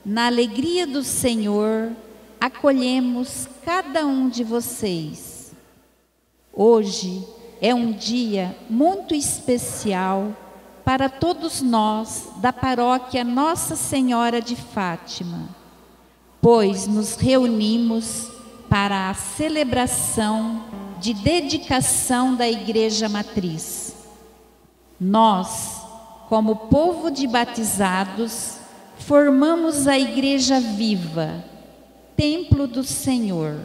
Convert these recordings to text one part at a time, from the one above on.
Na alegria do Senhor, acolhemos cada um de vocês. Hoje é um dia muito especial para todos nós da paróquia Nossa Senhora de Fátima, pois nos reunimos para a celebração de dedicação da Igreja Matriz. Nós, como povo de batizados, formamos a Igreja viva, templo do Senhor.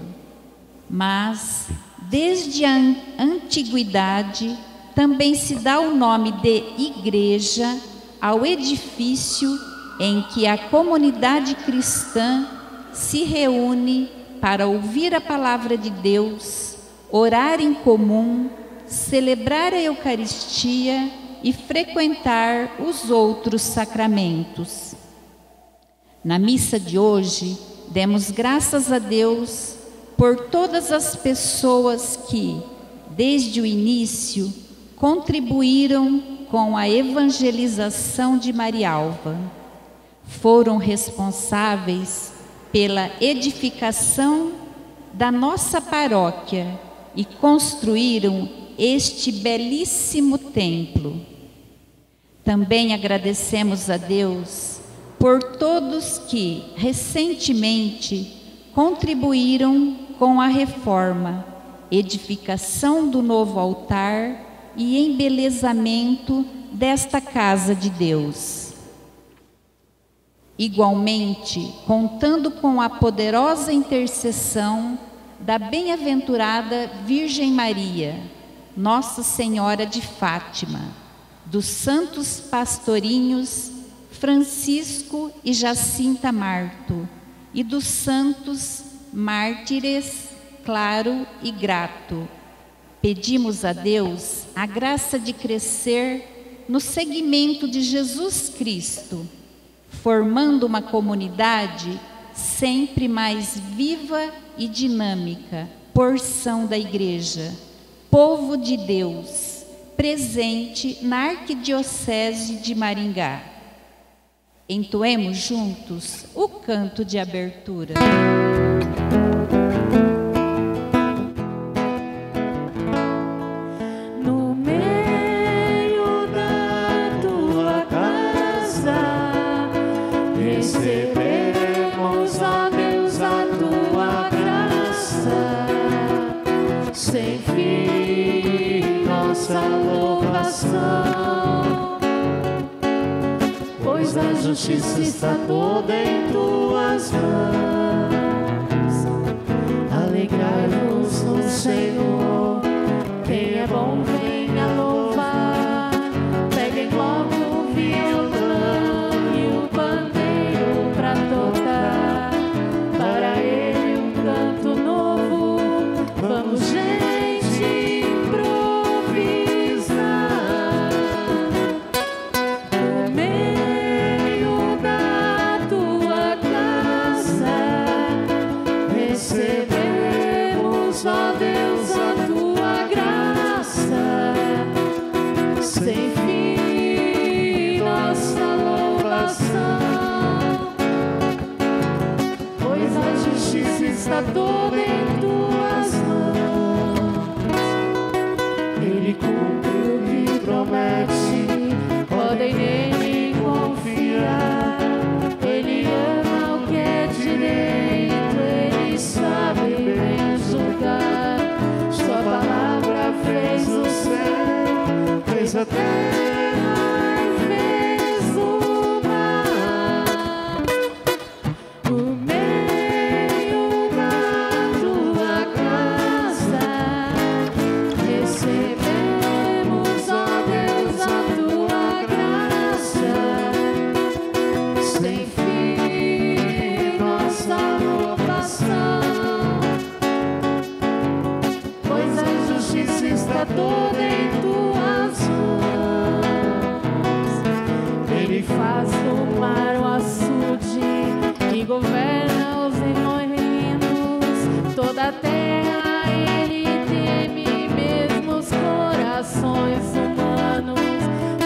Mas, desde a antiguidade, também se dá o nome de igreja ao edifício em que a comunidade cristã se reúne para ouvir a palavra de Deus, orar em comum, celebrar a Eucaristia e frequentar os outros sacramentos. Na missa de hoje, demos graças a Deus por todas as pessoas que, desde o início, contribuíram com a evangelização de Marialva. Foram responsáveis pela edificação da nossa paróquia e construíram este belíssimo templo. Também agradecemos a Deus por todos que, recentemente, contribuíram com a reforma, edificação do novo altar e embelezamento desta casa de Deus. Igualmente, contando com a poderosa intercessão da bem-aventurada Virgem Maria, Nossa Senhora de Fátima, dos santos pastorinhos Francisco e Jacinta Marto, e dos santos mártires Claro e Grato, pedimos a Deus a graça de crescer no seguimento de Jesus Cristo, formando uma comunidade sempre mais viva e dinâmica, porção da Igreja, povo de Deus, presente na Arquidiocese de Maringá. Entoemos juntos o canto de abertura. No meio da tua casa, recebemos, ó Deus, a tua graça. Sem fim, nossa louvação. Pois a justiça está toda em tuas mãos. Alegrai-vos no Senhor. Quem é bom, venha louvar. Peguem logo o violão e o pandeiro para tocar. Para ele um canto novo. Vamos, gente, improvisar. No meio da tua casa, recebemos, ó Deus, a tua graça. Sem fim, nossa louvação. Pois a justiça está toda em tuas mãos. Ele cumpre o que promete, podem nele confiar. Ele ama o que é direito, ele sabe bem julgar. Sua palavra fez o céu, fez a terra e fez o mar. No meio da tua casa, recebemos, ó Deus, a tua graça. Sem fim, nossa louvação. Pois a justiça está toda em tuas mãos. Ele faz do mar o açude e governa os remoinhos. Toda a terra ele teme, mesmo os corações humanos.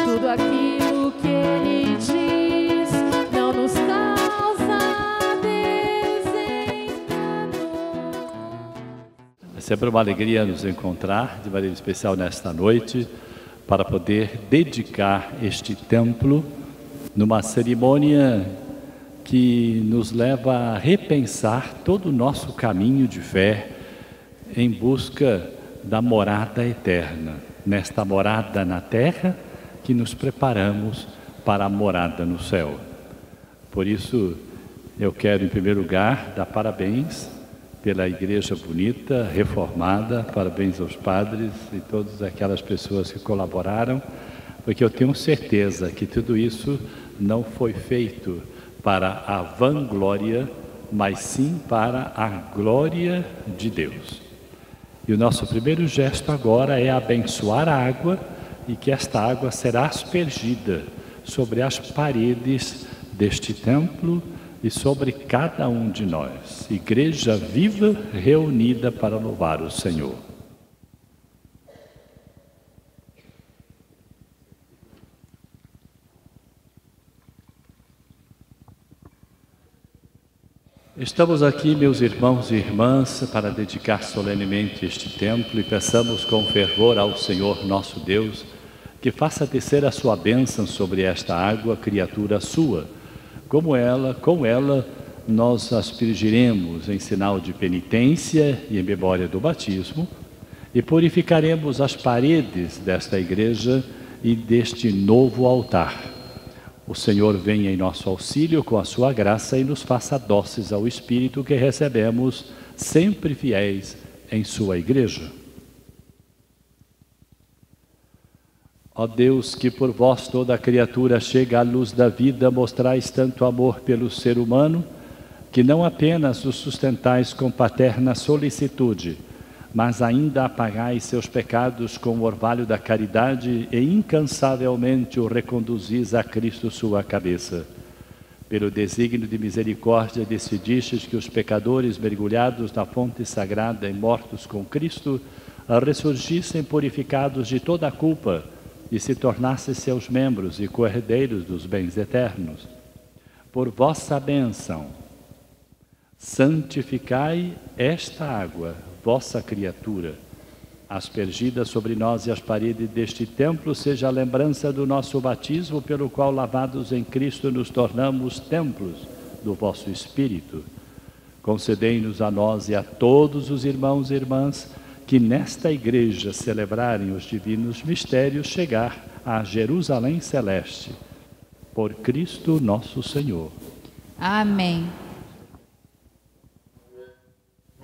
Tudo aquilo que ele diz não nos cai. sempre uma alegria nos encontrar, de maneira especial nesta noite, para poder dedicar este templo numa cerimônia que nos leva a repensar todo o nosso caminho de fé em busca da morada eterna. Nesta morada na terra, que nos preparamos para a morada no céu. Por isso, eu quero, em primeiro lugar, dar parabéns pela igreja bonita, reformada, parabéns aos padres e todas aquelas pessoas que colaboraram, porque eu tenho certeza que tudo isso não foi feito para a vanglória, mas sim para a glória de Deus. E o nosso primeiro gesto agora é abençoar a água e que esta água será aspergida sobre as paredes deste templo e sobre cada um de nós. Igreja viva reunida para louvar o Senhor. Estamos aqui, meus irmãos e irmãs, para dedicar solenemente este templo e peçamos com fervor ao Senhor nosso Deus que faça descer a sua bênção sobre esta água, criatura sua. Com ela, nós aspergiremos em sinal de penitência e em memória do batismo e purificaremos as paredes desta igreja e deste novo altar. O Senhor venha em nosso auxílio com a sua graça e nos faça dóceis ao Espírito que recebemos, sempre fiéis em sua igreja. Ó Deus, que por vós toda criatura chega à luz da vida, mostrais tanto amor pelo ser humano, que não apenas o sustentais com paterna solicitude, mas ainda apagais seus pecados com o orvalho da caridade e incansavelmente o reconduzis a Cristo sua cabeça. Pelo desígnio de misericórdia decidistes que os pecadores mergulhados na fonte sagrada e mortos com Cristo ressurgissem purificados de toda a culpa e se tornassem seus membros e co-herdeiros dos bens eternos. Por vossa bênção, santificai esta água, vossa criatura, aspergida sobre nós e as paredes deste templo, seja a lembrança do nosso batismo, pelo qual, lavados em Cristo, nos tornamos templos do vosso Espírito. Concedei-nos a nós e a todos os irmãos e irmãs que nesta igreja celebrarem os divinos mistérios, chegar a Jerusalém Celeste. Por Cristo nosso Senhor. Amém.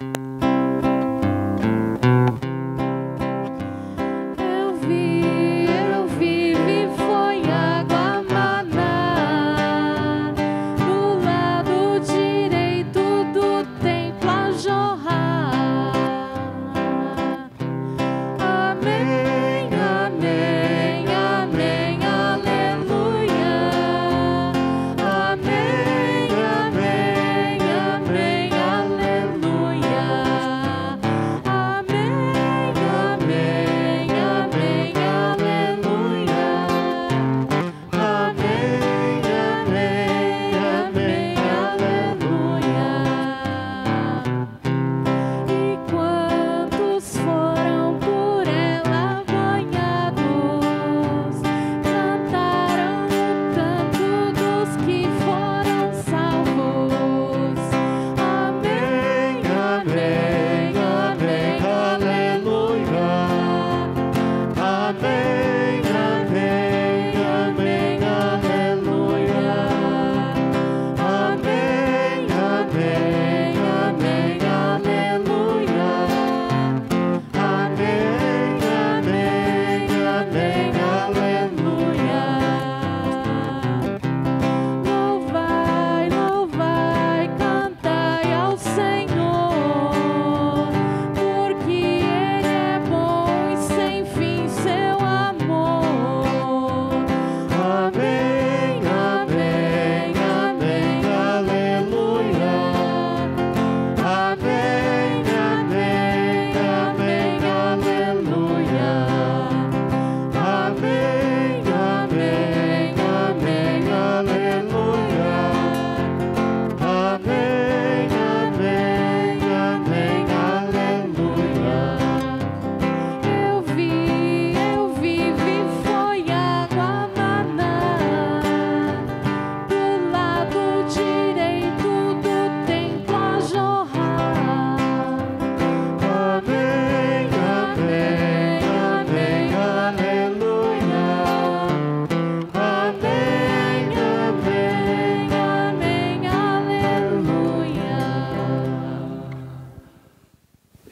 Aleluia.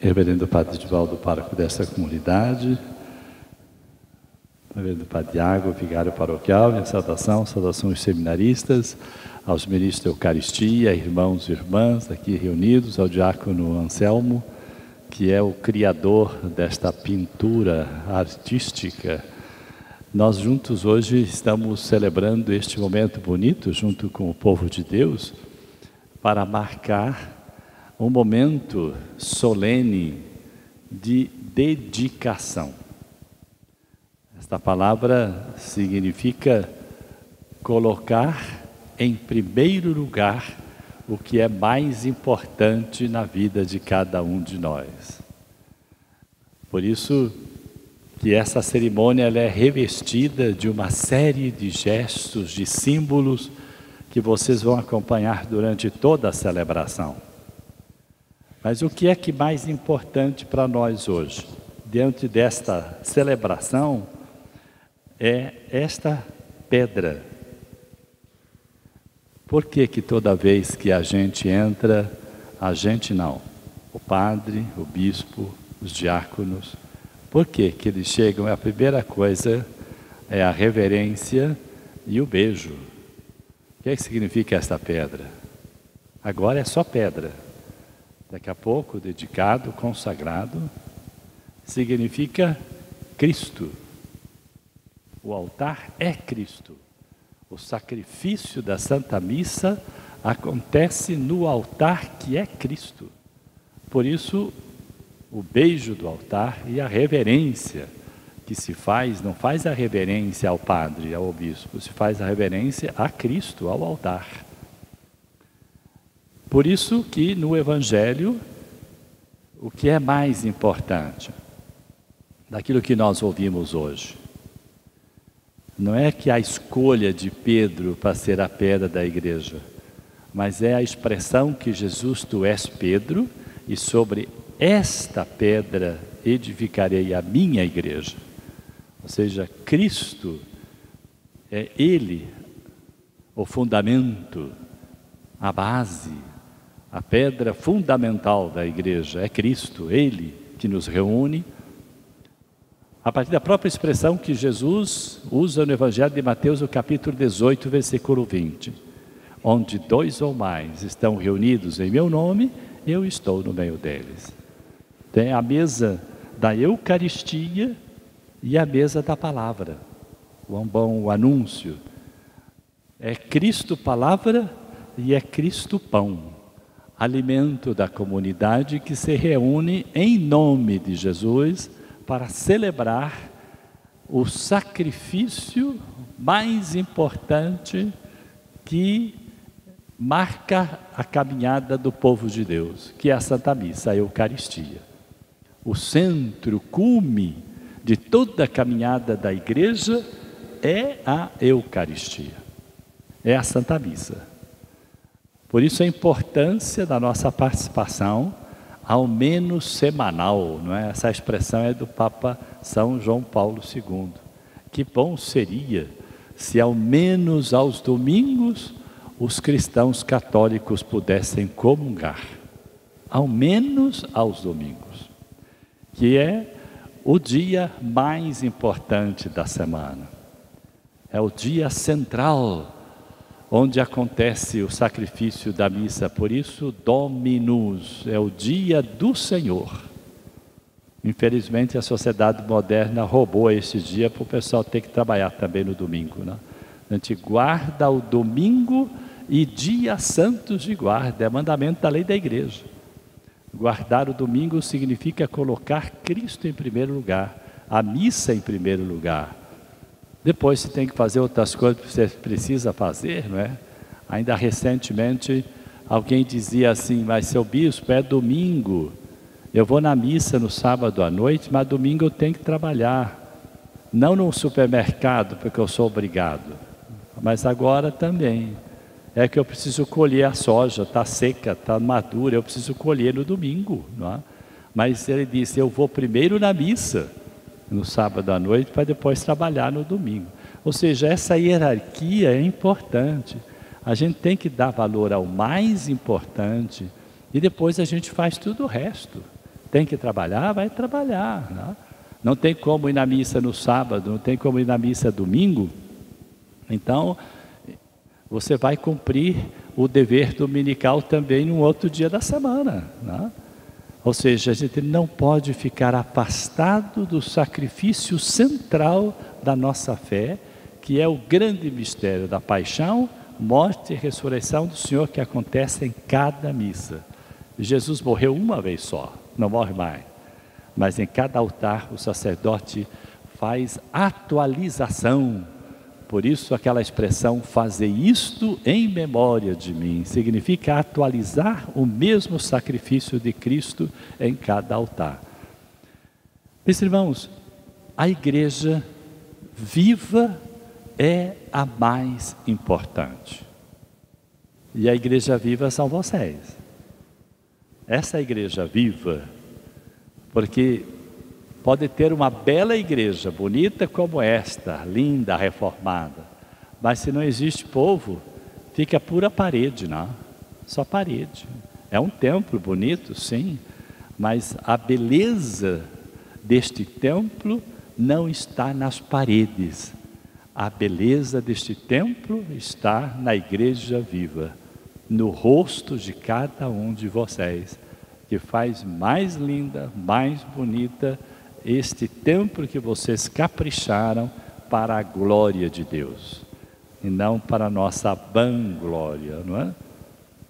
Reverendo Padre Divaldo, pároco dessa comunidade, Reverendo Padre Iago, vigário paroquial, minha saudações aos seminaristas, aos ministros da Eucaristia, irmãos e irmãs aqui reunidos, ao diácono Anselmo, que é o criador desta pintura artística. Nós juntos hoje estamos celebrando este momento bonito, junto com o povo de Deus, para marcar um momento solene de dedicação. Esta palavra significa colocar em primeiro lugar o que é mais importante na vida de cada um de nós. Por isso que essa cerimônia ela é revestida de uma série de gestos, de símbolos que vocês vão acompanhar durante toda a celebração. Mas o que é que mais importante para nós hoje, diante desta celebração, é esta pedra. Por que que toda vez que a gente entra, a gente não, o padre, o bispo, os diáconos, por que que eles chegam? A primeira coisa é a reverência e o beijo. O que significa esta pedra? Agora é só pedra. Daqui a pouco, dedicado, consagrado, significa Cristo. O altar é Cristo. O sacrifício da Santa Missa acontece no altar que é Cristo. Por isso, o beijo do altar e a reverência que se faz, não faz a reverência ao padre, ao bispo, se faz a reverência a Cristo, ao altar. Por isso que no Evangelho, o que é mais importante daquilo que nós ouvimos hoje? Não é que a escolha de Pedro para ser a pedra da igreja, mas é a expressão que Jesus, tu és Pedro, e sobre esta pedra edificarei a minha igreja. Ou seja, Cristo é Ele, o fundamento, a base, a pedra fundamental da igreja, é Cristo, Ele que nos reúne, a partir da própria expressão que Jesus usa no Evangelho de Mateus, no capítulo 18, versículo 20. Onde 2 ou mais estão reunidos em meu nome, eu estou no meio deles. Tem a mesa da Eucaristia e a mesa da palavra. O ambão, o anúncio. É Cristo palavra e é Cristo pão. Alimento da comunidade que se reúne em nome de Jesus para celebrar o sacrifício mais importante que marca a caminhada do povo de Deus, que é a Santa Missa, a Eucaristia. O centro, cume de toda a caminhada da igreja é a Eucaristia, é a Santa Missa. Por isso a importância da nossa participação, ao menos semanal, não é? Essa expressão é do Papa São João Paulo II. Que bom seria se ao menos aos domingos os cristãos católicos pudessem comungar. Ao menos aos domingos, que é o dia mais importante da semana. É o dia central onde acontece o sacrifício da missa. Por isso, Dominus, é o dia do Senhor. Infelizmente, a sociedade moderna roubou esse dia para o pessoal ter que trabalhar também no domingo, né? A gente guarda o domingo e dias santos de guarda, é mandamento da lei da igreja. Guardar o domingo significa colocar Cristo em primeiro lugar, a missa em primeiro lugar. Depois você tem que fazer outras coisas que você precisa fazer, não é? Ainda recentemente alguém dizia assim: mas seu bispo, é domingo, eu vou na missa no sábado à noite, mas domingo eu tenho que trabalhar. Não no supermercado, porque eu sou obrigado, mas agora também. É que eu preciso colher a soja, está seca, está madura, eu preciso colher no domingo, não é? Mas ele disse: eu vou primeiro na missa no sábado à noite, para depois trabalhar no domingo. Ou seja, essa hierarquia é importante. A gente tem que dar valor ao mais importante e depois a gente faz tudo o resto. Tem que trabalhar, vai trabalhar, né? Não tem como ir na missa no sábado, não tem como ir na missa domingo. Então, você vai cumprir o dever dominical também num outro dia da semana, né? Ou seja, a gente não pode ficar afastado do sacrifício central da nossa fé, que é o grande mistério da paixão, morte e ressurreição do Senhor, que acontece em cada missa. Jesus morreu uma vez só, não morre mais. Mas em cada altar o sacerdote faz atualização. Por isso aquela expressão, fazer isto em memória de mim, significa atualizar o mesmo sacrifício de Cristo em cada altar. Meus irmãos, a igreja viva é a mais importante. E a igreja viva são vocês. Essa igreja viva, porque pode ter uma bela igreja, bonita como esta, linda, reformada, mas se não existe povo, fica pura parede, não? Só parede. É um templo bonito, sim, mas a beleza deste templo não está nas paredes. A beleza deste templo está na igreja viva, no rosto de cada um de vocês, que faz mais linda, mais bonita este templo que vocês capricharam para a glória de Deus, e não para a nossa vanglória, não é?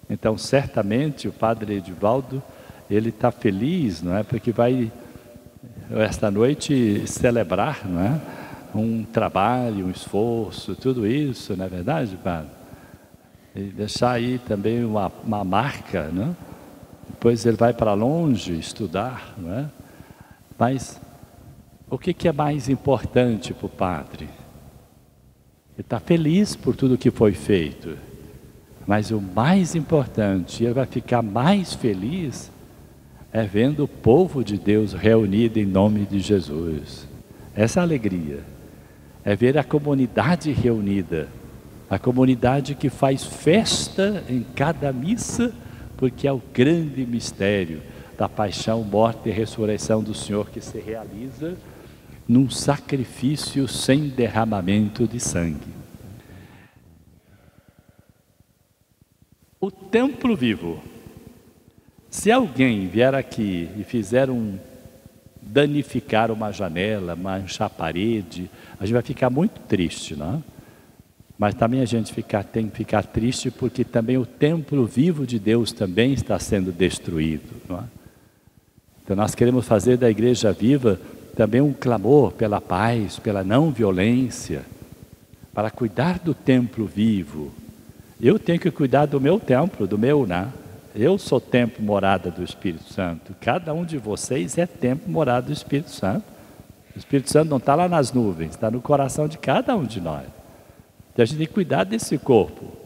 Então, certamente, o Padre Edivaldo, ele está feliz, não é? Porque vai, esta noite, celebrar, não é? Um trabalho, um esforço, tudo isso, não é verdade, Padre? E deixar aí também uma marca, não é? Depois ele vai para longe estudar, não é? Mas o que é mais importante para o padre? Ele está feliz por tudo que foi feito, mas o mais importante, ele vai ficar mais feliz, é vendo o povo de Deus reunido em nome de Jesus. Essa alegria, é ver a comunidade reunida, a comunidade que faz festa em cada missa, porque é o grande mistério da paixão, morte e ressurreição do Senhor que se realiza num sacrifício sem derramamento de sangue. O templo vivo. Se alguém vier aqui e fizer danificar uma janela, manchar a parede, a gente vai ficar muito triste, não? Mas também a gente tem que ficar triste porque também o templo vivo de Deus também está sendo destruído, não é? Então nós queremos fazer da igreja viva também um clamor pela paz, pela não violência, para cuidar do templo vivo. Eu tenho que cuidar do meu templo, do meu, né? Eu sou templo, morada do Espírito Santo. Cada um de vocês é templo, morada do Espírito Santo. O Espírito Santo não está lá nas nuvens, está no coração de cada um de nós. Então a gente tem que cuidar desse corpo.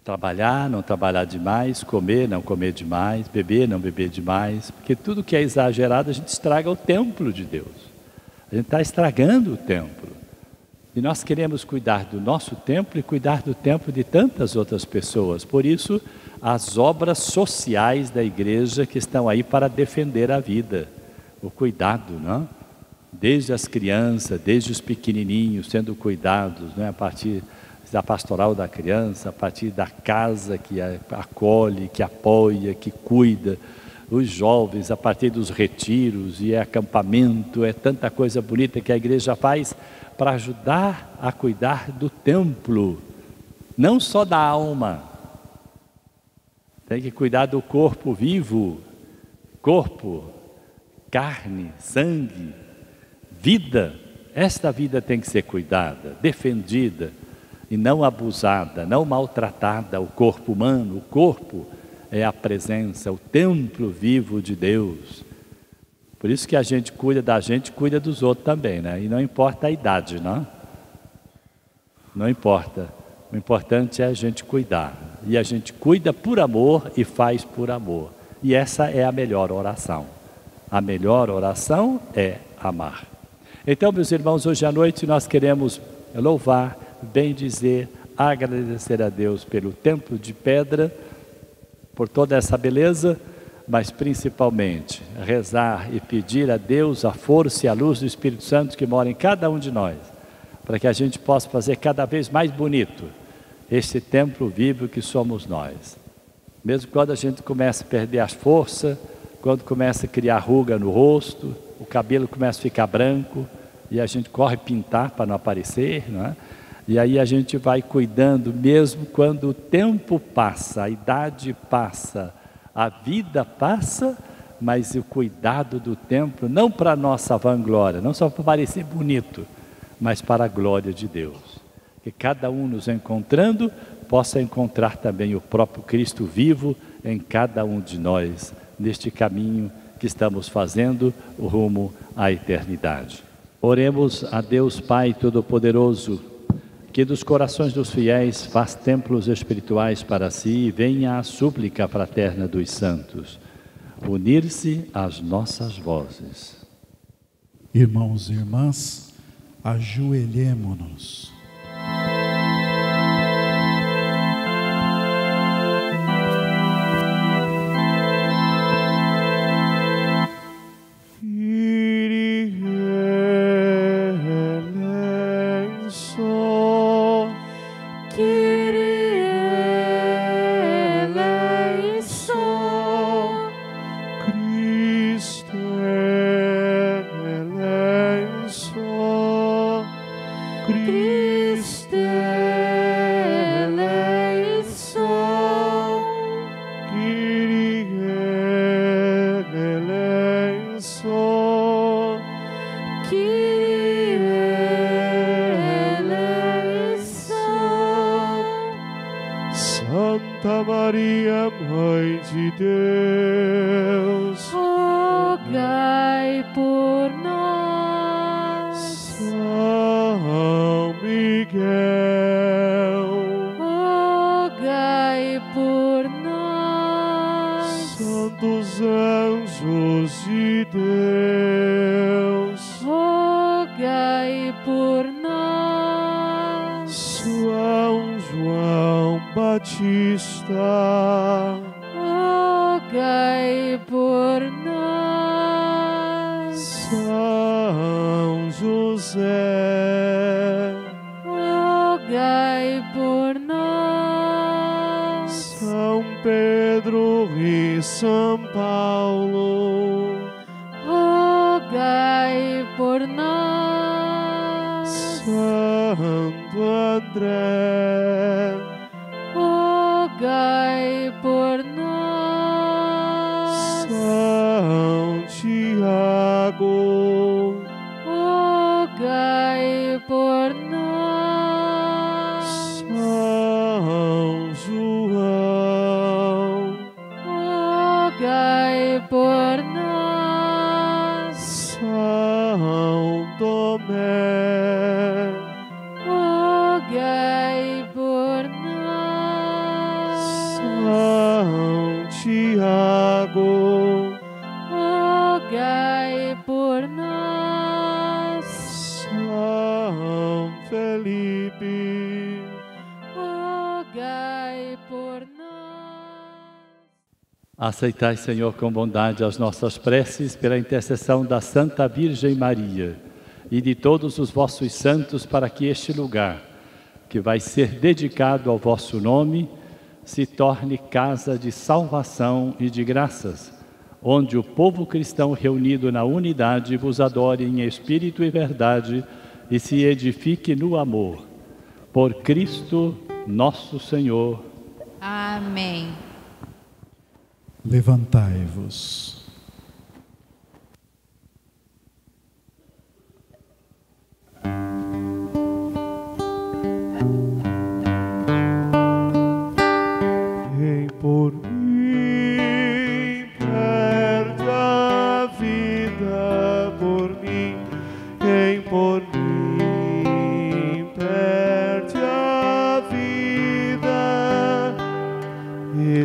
Trabalhar, não trabalhar demais, comer, não comer demais, beber, não beber demais, porque tudo que é exagerado a gente estraga o templo de Deus. A gente está estragando o templo. E nós queremos cuidar do nosso templo e cuidar do templo de tantas outras pessoas. Por isso, as obras sociais da igreja que estão aí para defender a vida, o cuidado, não? Desde as crianças, desde os pequenininhos sendo cuidados, né? A partir da pastoral da criança, a partir da casa que acolhe, que apoia, que cuida, os jovens, a partir dos retiros e acampamento, é tanta coisa bonita que a igreja faz para ajudar a cuidar do templo, não só da alma, tem que cuidar do corpo vivo, corpo, carne, sangue, vida. Esta vida tem que ser cuidada, defendida e não abusada, não maltratada. O corpo humano, o corpo é a presença, o templo vivo de Deus. Por isso que a gente cuida da gente, cuida dos outros também, né? E não importa a idade, não? Não importa. O importante é a gente cuidar. E a gente cuida por amor e faz por amor. E essa é a melhor oração. A melhor oração é amar. Então, meus irmãos, hoje à noite nós queremos louvar, bendizer, agradecer a Deus pelo templo de pedra, por toda essa beleza, mas principalmente rezar e pedir a Deus a força e a luz do Espírito Santo que mora em cada um de nós, para que a gente possa fazer cada vez mais bonito este templo vivo que somos nós. Mesmo quando a gente começa a perder as forças, quando começa a criar ruga no rosto, o cabelo começa a ficar branco e a gente corre pintar para não aparecer, não é? E aí a gente vai cuidando, mesmo quando o tempo passa, a idade passa, a vida passa, mas o cuidado do templo, não para a nossa vanglória, não só para parecer bonito, mas para a glória de Deus. Que cada um nos encontrando, possa encontrar também o próprio Cristo vivo em cada um de nós, neste caminho que estamos fazendo, o rumo à eternidade. Oremos a Deus Pai Todo-Poderoso, que dos corações dos fiéis faz templos espirituais para si e venha a súplica fraterna dos santos, unir-se às nossas vozes. Irmãos e irmãs, ajoelhemo-nos. Santa Maria, Mãe de Deus, rogai por nós. São Miguel, rogai por nós. santos anjos de Deus, rogai por nós. São João Batista, rogai por nós. São José, rogai por nós. São Pedro e São Paulo, rogai por nós. Santo André, rogai por nós. São Tiago, rogai por nós. São João, rogai por nós. São Tomé, rogai por nós. São Tiago, rogai por nós. São Felipe, rogai por nós. Aceitai, Senhor, com bondade as nossas preces pela intercessão da Santa Virgem Maria e de todos os vossos santos, para que este lugar, que vai ser dedicado ao vosso nome, se torne casa de salvação e de graças, onde o povo cristão reunido na unidade vos adore em espírito e verdade e se edifique no amor. Por Cristo nosso Senhor. Amém. Levantai-vos. quem por mim perde a vida, por mim, quem por mim perde a vida,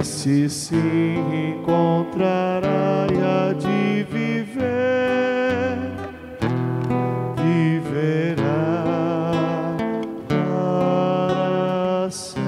esse se encontrará e há de viver, viverá para sempre.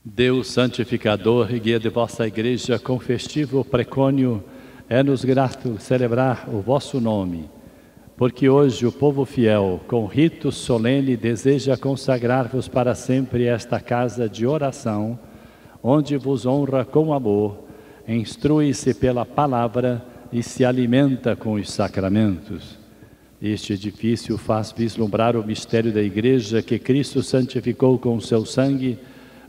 Deus santificador e guia de vossa Igreja, com festivo precônio, é-nos grato celebrar o vosso nome, porque hoje o povo fiel, com rito solene, deseja consagrar-vos para sempre esta casa de oração, onde vos honra com amor, instrui-se pela palavra e se alimenta com os sacramentos. Este edifício faz vislumbrar o mistério da Igreja que Cristo santificou com o seu sangue,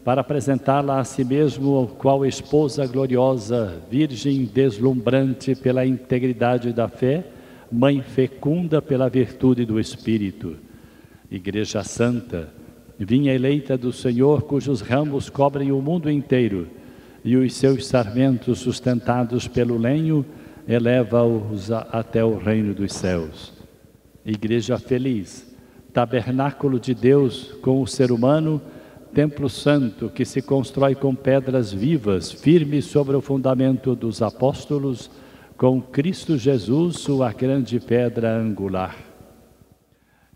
para apresentá-la a si mesmo qual esposa gloriosa, virgem deslumbrante pela integridade da fé, mãe fecunda pela virtude do Espírito. Igreja Santa, vinha eleita do Senhor, cujos ramos cobrem o mundo inteiro, e os seus sarmentos, sustentados pelo lenho, eleva-os até o reino dos céus. Igreja feliz, tabernáculo de Deus com o ser humano, templo santo que se constrói com pedras vivas, firme sobre o fundamento dos apóstolos, com Cristo Jesus, sua grande pedra angular.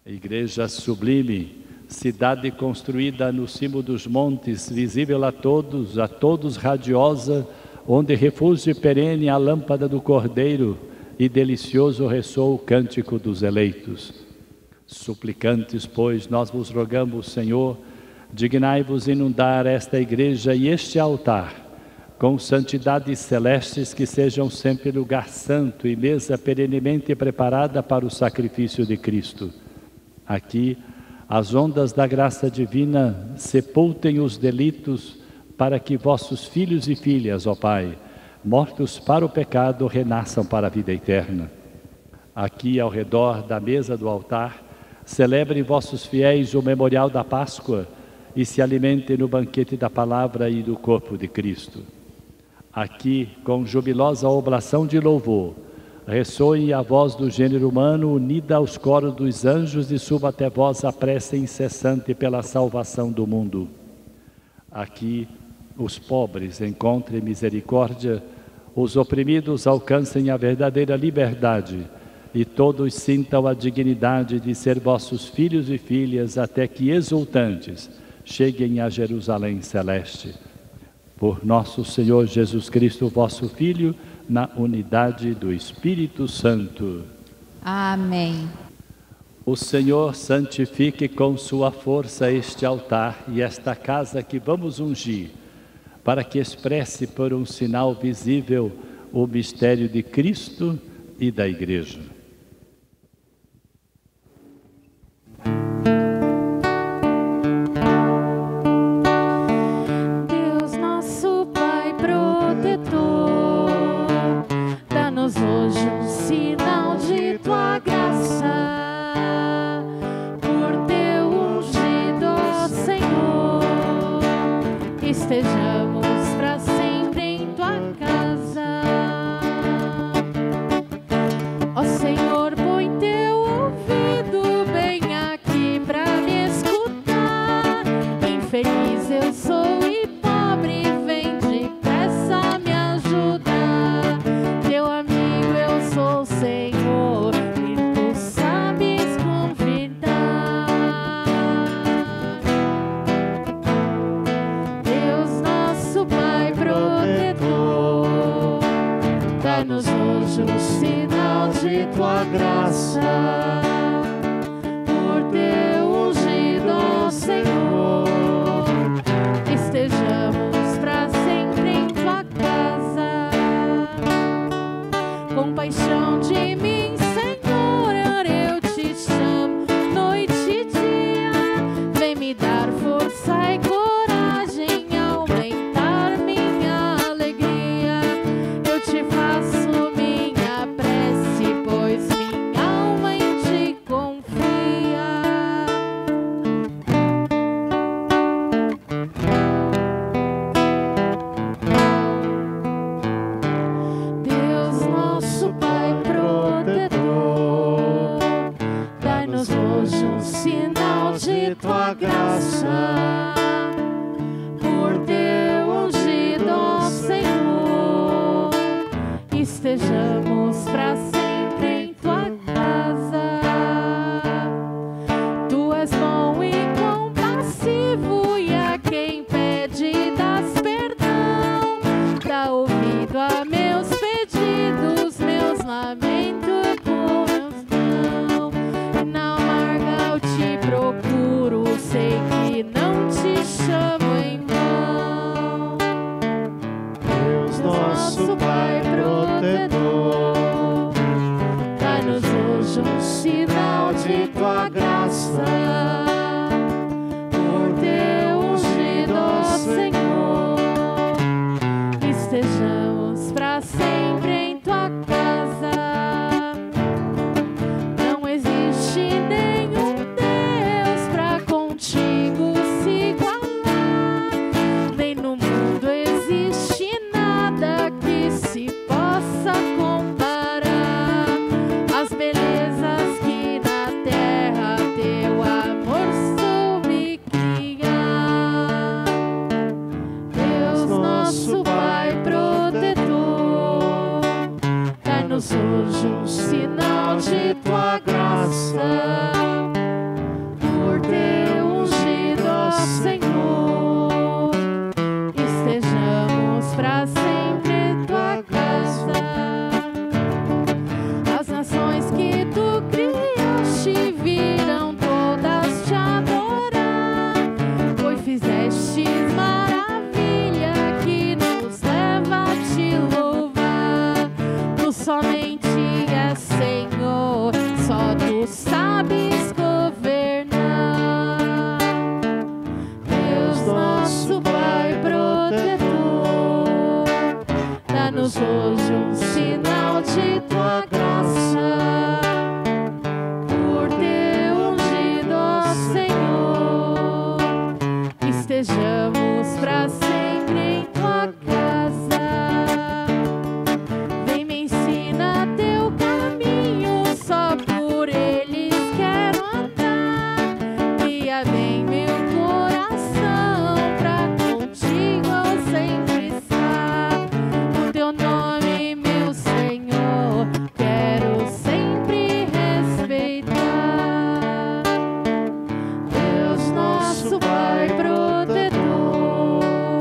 Igreja sublime, cidade construída no cimo dos montes, visível a todos radiosa, onde refúgio perene a lâmpada do Cordeiro e delicioso ressoa o cântico dos eleitos. Suplicantes, pois, nós vos rogamos, Senhor, dignai-vos inundar esta igreja e este altar com santidades celestes, que sejam sempre lugar santo e mesa perenemente preparada para o sacrifício de Cristo. Aqui, as ondas da graça divina sepultem os delitos, para que vossos filhos e filhas, ó Pai, mortos para o pecado, renasçam para a vida eterna. Aqui, ao redor da mesa do altar, celebrem vossos fiéis o memorial da Páscoa, e se alimentem no banquete da palavra e do corpo de Cristo. Aqui, com jubilosa oblação de louvor, ressoe a voz do gênero humano unida aos coros dos anjos e suba até vós a prece incessante pela salvação do mundo. Aqui, os pobres encontrem misericórdia, os oprimidos alcancem a verdadeira liberdade e todos sintam a dignidade de ser vossos filhos e filhas, até que exultantes cheguem a Jerusalém celeste. Por nosso Senhor Jesus Cristo, vosso Filho, na unidade do Espírito Santo. Amém. O Senhor santifique com sua força este altar e esta casa que vamos ungir, para que expresse por um sinal visível o mistério de Cristo e da Igreja. Estejamos para sempre em tua casa. Ó Senhor, põe teu ouvido bem aqui para me escutar. Infeliz eu sou e pobre, vem depressa me ajudar. Teu amigo eu sou, Senhor, e tu sabes convidar. Pai protetor, dá-nos hoje o sinal de tua graça. Por teu ungido, Senhor, estejamos para sempre em tua casa. Compaixão de mim, Senhor, eu te chamo, noite e dia, vem me dar força e coragem. estejamos para sempre em tua casa. Tu és bom e compassivo, e a quem pede das perdão. Dá ouvido a meus pedidos, meus lamentos por meus não. Na amarga eu te procuro, sei que não te chamo em vão. Deus nosso Pai protetor, dá-nos hoje um sinal de tua graça. Por teu ungido, ó Senhor, estejamos para sempre em tua casa. Não existe nenhum Deus para contigo se igualar, nem no mundo existe nada que se possa comparar. As belezas que na terra teu amor soube criar. Deus nosso Pai protetor, dá-nos hoje um sinal de tua graça. Por teu ungido, ó Senhor, estejamos para sempre em tua casa. As nações que tu criaste virão todas te adorar, pois fizeste maravilha que nos leva a te louvar. Tu somente és Senhor, só tu sabes governar. Deus nosso Pai protetor, dá-nos hoje um sinal de tua graça. Por teu ungido, ó Senhor, estejamos para sempre em tua casa. Vem, me ensina teu caminho, só por eles quero andar. Guia bem meu coração, pra contigo eu sempre estar. O teu nome, meu Senhor, quero sempre respeitar. Deus nosso Pai protetor,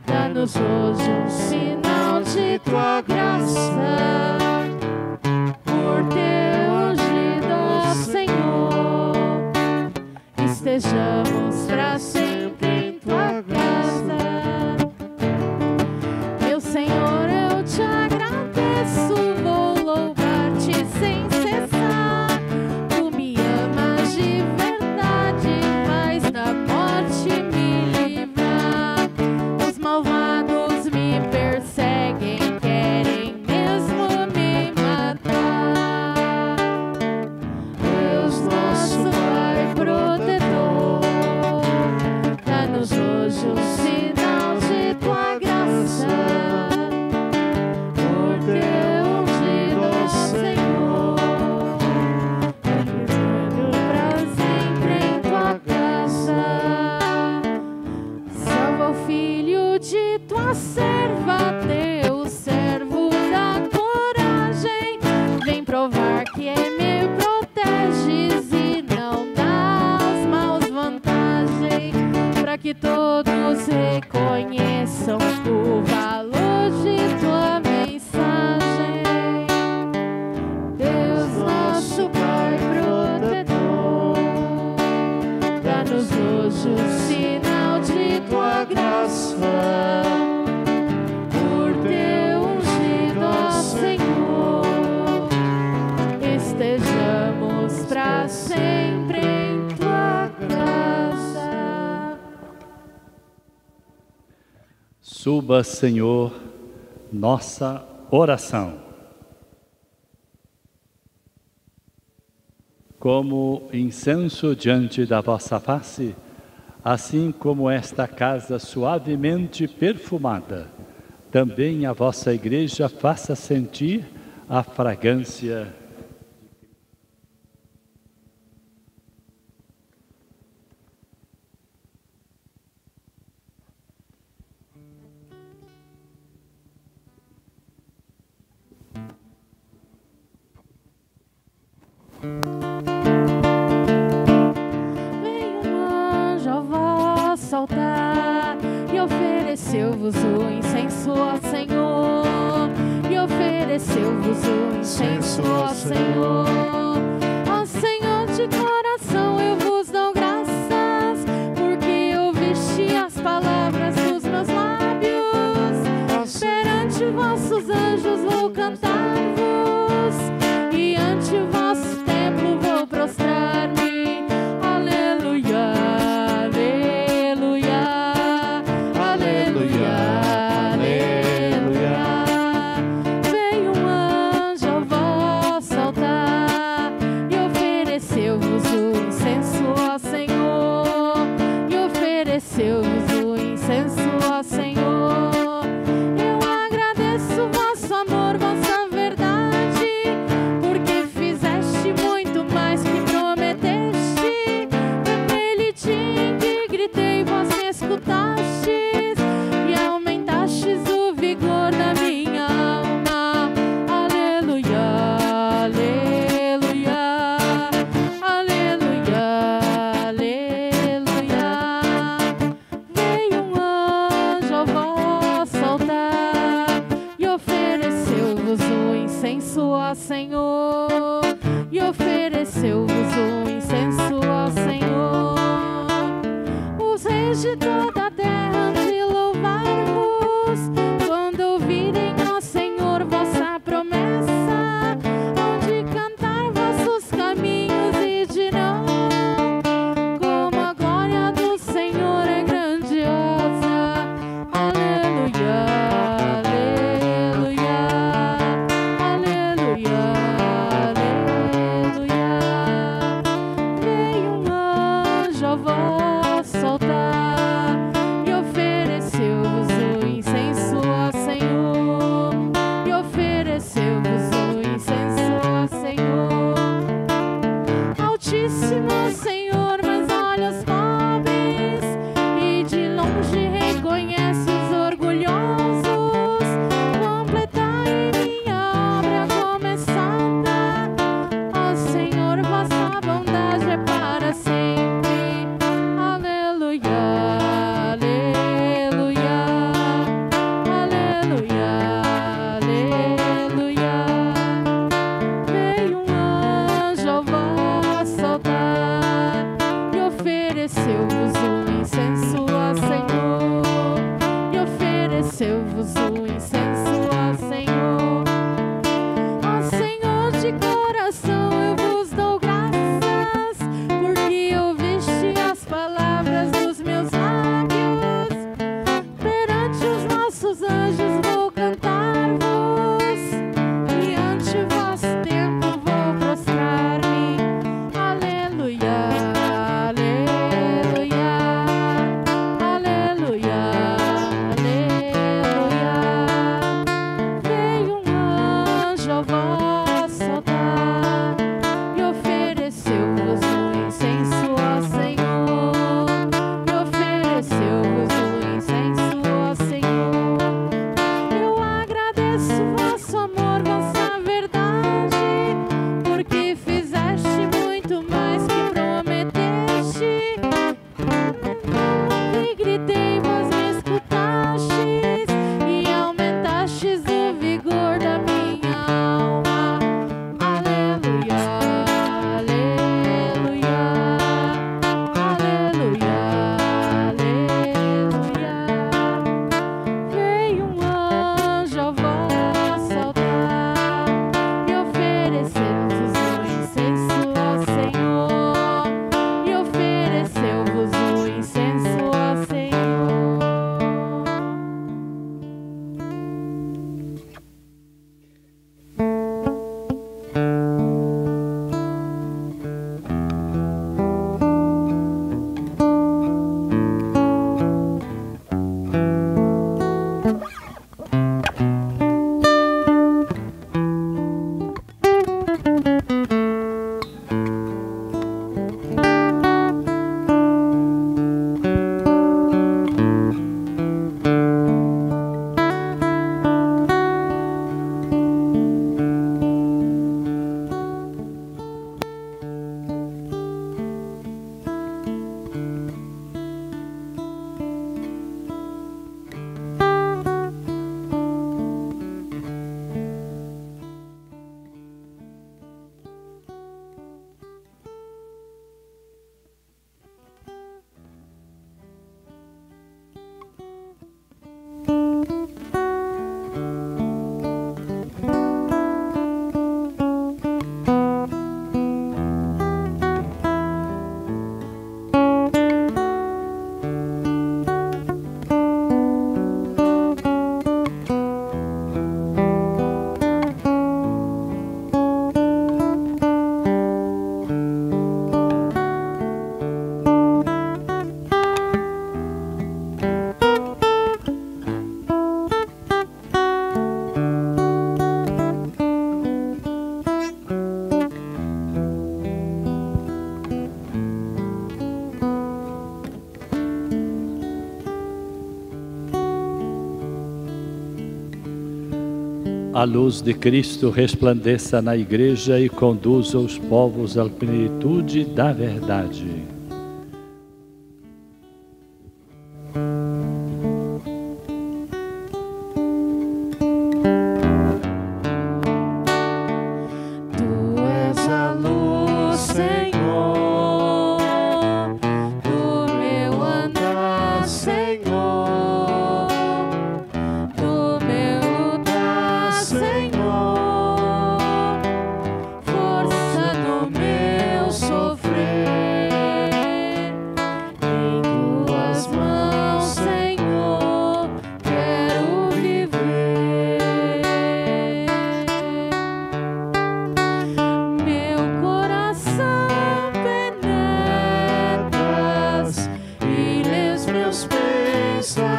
dá-nos hoje um sinal de tua graça. Por teu ungido, ó Senhor, estejamos para sempre em tua casa. Meu Senhor, eu te agradeço, vou louvar-te sem cessar. Tu me amas de verdade, vais da morte me livrar. Os malvados me perseguem, querem mesmo me matar. Deus nosso Pai protetor, dá-nos hoje um sinal de tua graça. Por teu ungido, ó Senhor, vivendo pra sempre em tua casa. Salva o filho de tua serva, teu servo dá coragem. Vem provar que me proteges e não dás maus vantagem, para que todos reconheçam o valor de tua mensagem. Deus nosso Pai protetor, dá-nos hoje o sinal de tua graça. Por teu ungido, ó Senhor, estejamos para sempre em tua casa. Suba, Senhor, nossa oração. Como incenso diante da vossa face, assim como esta casa suavemente perfumada, também a vossa igreja faça sentir a fragrância. ofereceu-vos o incenso ao Senhor, e ofereceu-vos o incenso ao Senhor. Ó Senhor, de coração eu vos dou graças, porque ouviste as palavras dos meus lábios. Perante vossos anjos vou cantar-vos, e ante o vosso templo vou prostrar-me. Aleluia, aleluia, aleluia, aleluia. Veio um anjo ao vosso altar e ofereceu-vos o incenso ao Senhor, e ofereceu-vos o incenso ao Senhor. Eu agradeço vosso amor, vossa verdade, porque fizeste muito mais que prometeste. Naquele dia em que gritei, vós me escutastes, e aumentastes o vigor da minha alma. Aleluia, aleluia, aleluia, aleluia. Veio um anjo ao vosso altar e ofereceu-vos o incenso ao Senhor, e ofereceu-vos o incenso ao Senhor. Os reis de toda a terra hão de louvar-vos, quando ouvirem ao Senhor vossa promessa, hão de cantar vossos caminhos e dirão: como a glória do Senhor é grandiosa. Aleluia, aleluia, aleluia, aleluia. Veio um anjo ao vosso altar e ofereceu-vos o incenso ao Senhor, e ofereceu-vos o incenso ao Senhor. Altíssimo Senhor, mas olha os pobres, e de longe reconhece os orgulhosos. Completai minha obra começada, ó Senhor, vossa bondade é para sempre. Aleluia, aleluia, aleluia, aleluia. Veio um anjo ao vosso altar e ofereceu-vos o incenso ao Senhor, e ofereceu-vos o incenso ao Senhor. Ó Senhor, de coração eu vos dou graças, porque ouviste as palavras dos meus lábios. Perante os nossos anjos vou cantar-vos, e ante o vosso templo vou prostrar-me. Aleluia, aleluia, aleluia, aleluia. Veio um anjo ao vosso altar A luz de Cristo resplandeça na Igreja e conduza os povos à plenitude da verdade. Tu és a luz, Senhor, do meu andar, Senhor, do meu lutar, Senhor, força do meu sofrer. Em tuas mãos, Senhor, quero viver. Meu coração penetras e lês meus pensamentos.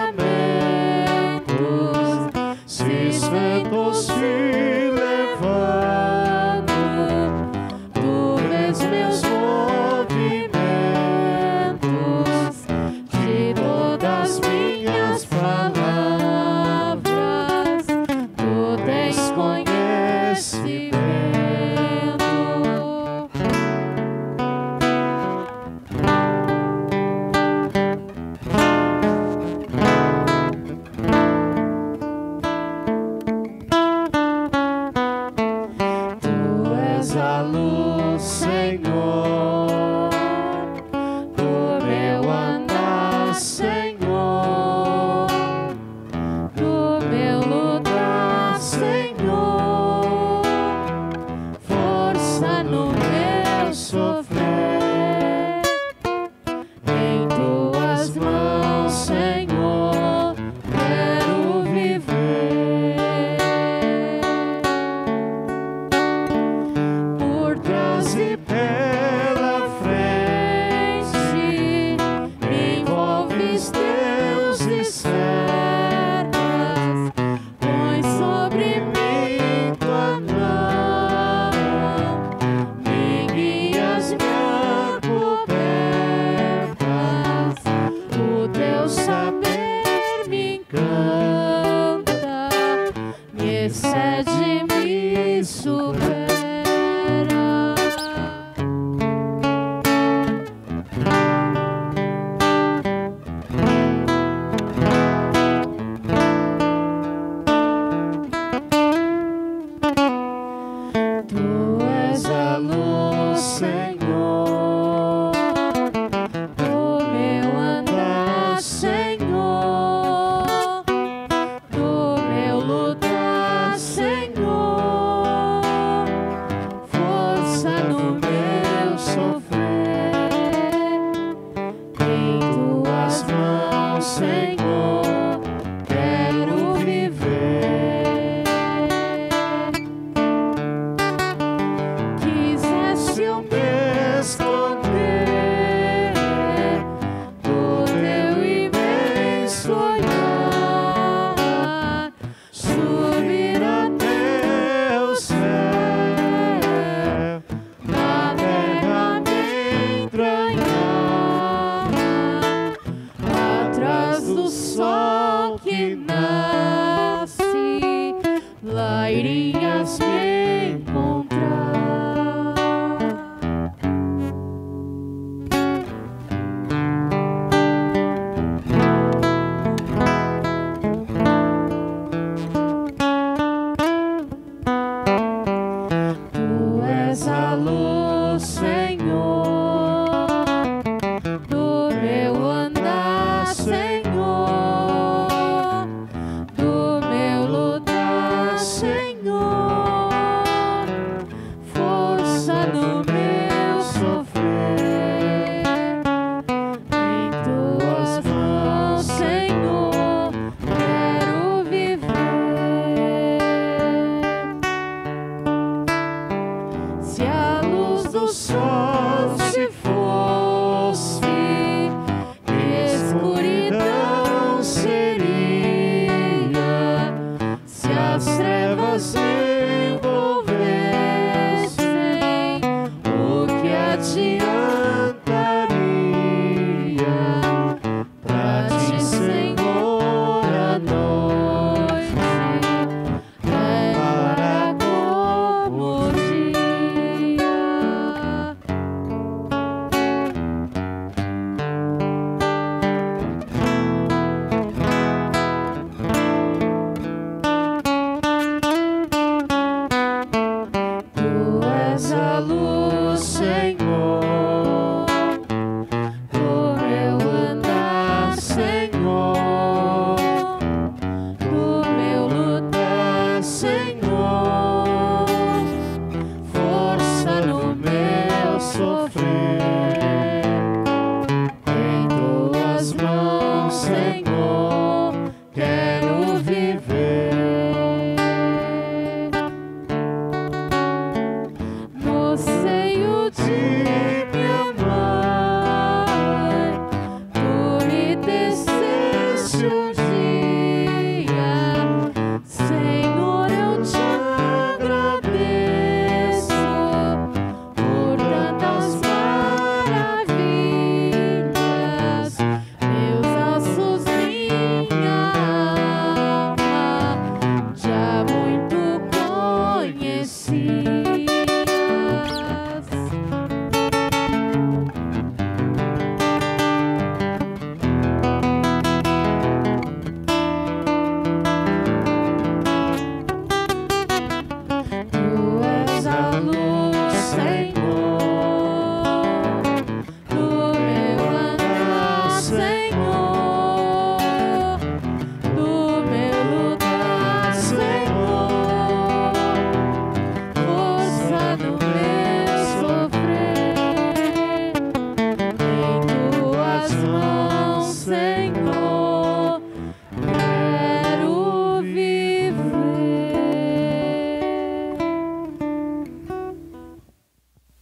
Se os ventos se levantam, tu vês meus movimentos. De todas minhas palavras, tu tens conhecimento. Tu és a luz, Senhor, do meu andar, Senhor, do meu lutar, Senhor, força no meu sofrer. Em tuas mãos, Senhor, quero viver. Por trás e pela frente, envolves teus esferas, põe sobre mim tua mão, me guias, me acobertas, o teu saber me encanta, me excede, me supera. Tu és a luz, Senhor, do meu andar, Senhor, do meu lutar, Senhor, força no meu sofrer. Em tuas mãos, Senhor, quero viver. Quiseste eu me esconder do teu imenso olhar, subir até o céu, na terra me entranhar, atrás do sol que nasce, lá irias me encontrar. Tu és a luz, Senhor, do meu andar, Senhor, do meu lutar, Senhor, força no meu sofrer. Em tuas mãos, Senhor, quero viver. Se a luz do sol se fosse, escuridão seria. Se as trevas envolvessem, o que adiantaria? Pra ti, Senhor, a noite é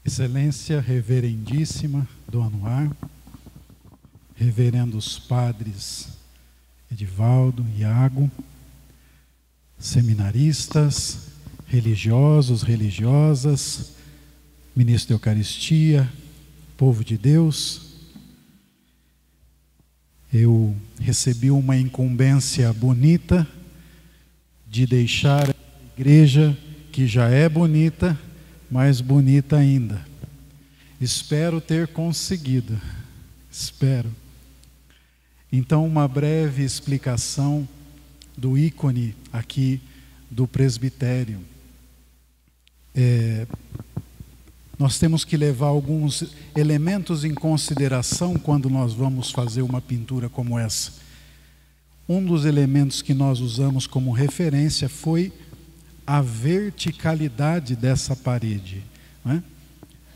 Excelência Reverendíssima do Anuar, Reverendos Padres Edivaldo, Iago, seminaristas, religiosos, religiosas, ministro da Eucaristia, povo de Deus, eu recebi uma incumbência bonita de deixar a igreja que já é bonita, mais bonita ainda. Espero ter conseguido, espero. Então, uma breve explicação do ícone aqui do presbitério. Nós temos que levar alguns elementos em consideração quando nós vamos fazer uma pintura como essa. Um dos elementos que nós usamos como referência foi a verticalidade dessa parede, não é?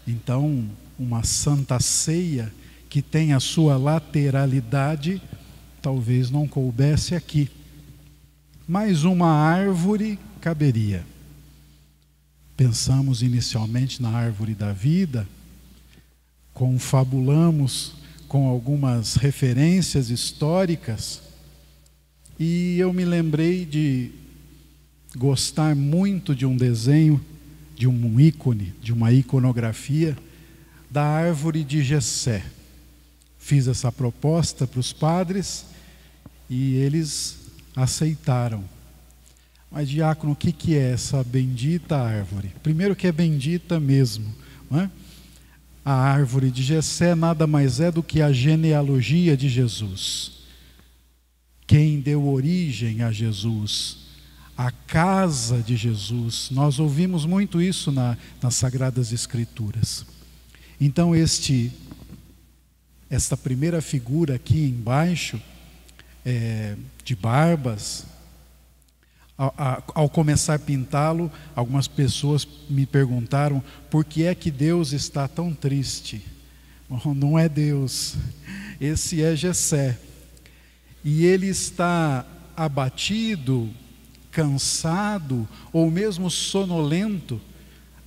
Então, uma Santa Ceia que tem a sua lateralidade, talvez não coubesse aqui. Mas uma árvore caberia. Pensamos inicialmente na árvore da vida, confabulamos com algumas referências históricas, e eu me lembrei de gostar muito de um desenho, de um ícone, de uma iconografia da árvore de Jessé. Fiz essa proposta para os padres e eles aceitaram. Mas, diácono, o que é essa bendita árvore? Primeiro que é bendita mesmo, não é? A árvore de Jessé nada mais é do que a genealogia de Jesus. Quem deu origem a Jesus, a casa de Jesus. Nós ouvimos muito isso nas Sagradas Escrituras. Então, esta primeira figura aqui embaixo, de barbas, ao começar a pintá-lo, algumas pessoas me perguntaram por que é que Deus está tão triste. Não é Deus, esse é Jessé. E ele está abatido, cansado ou mesmo sonolento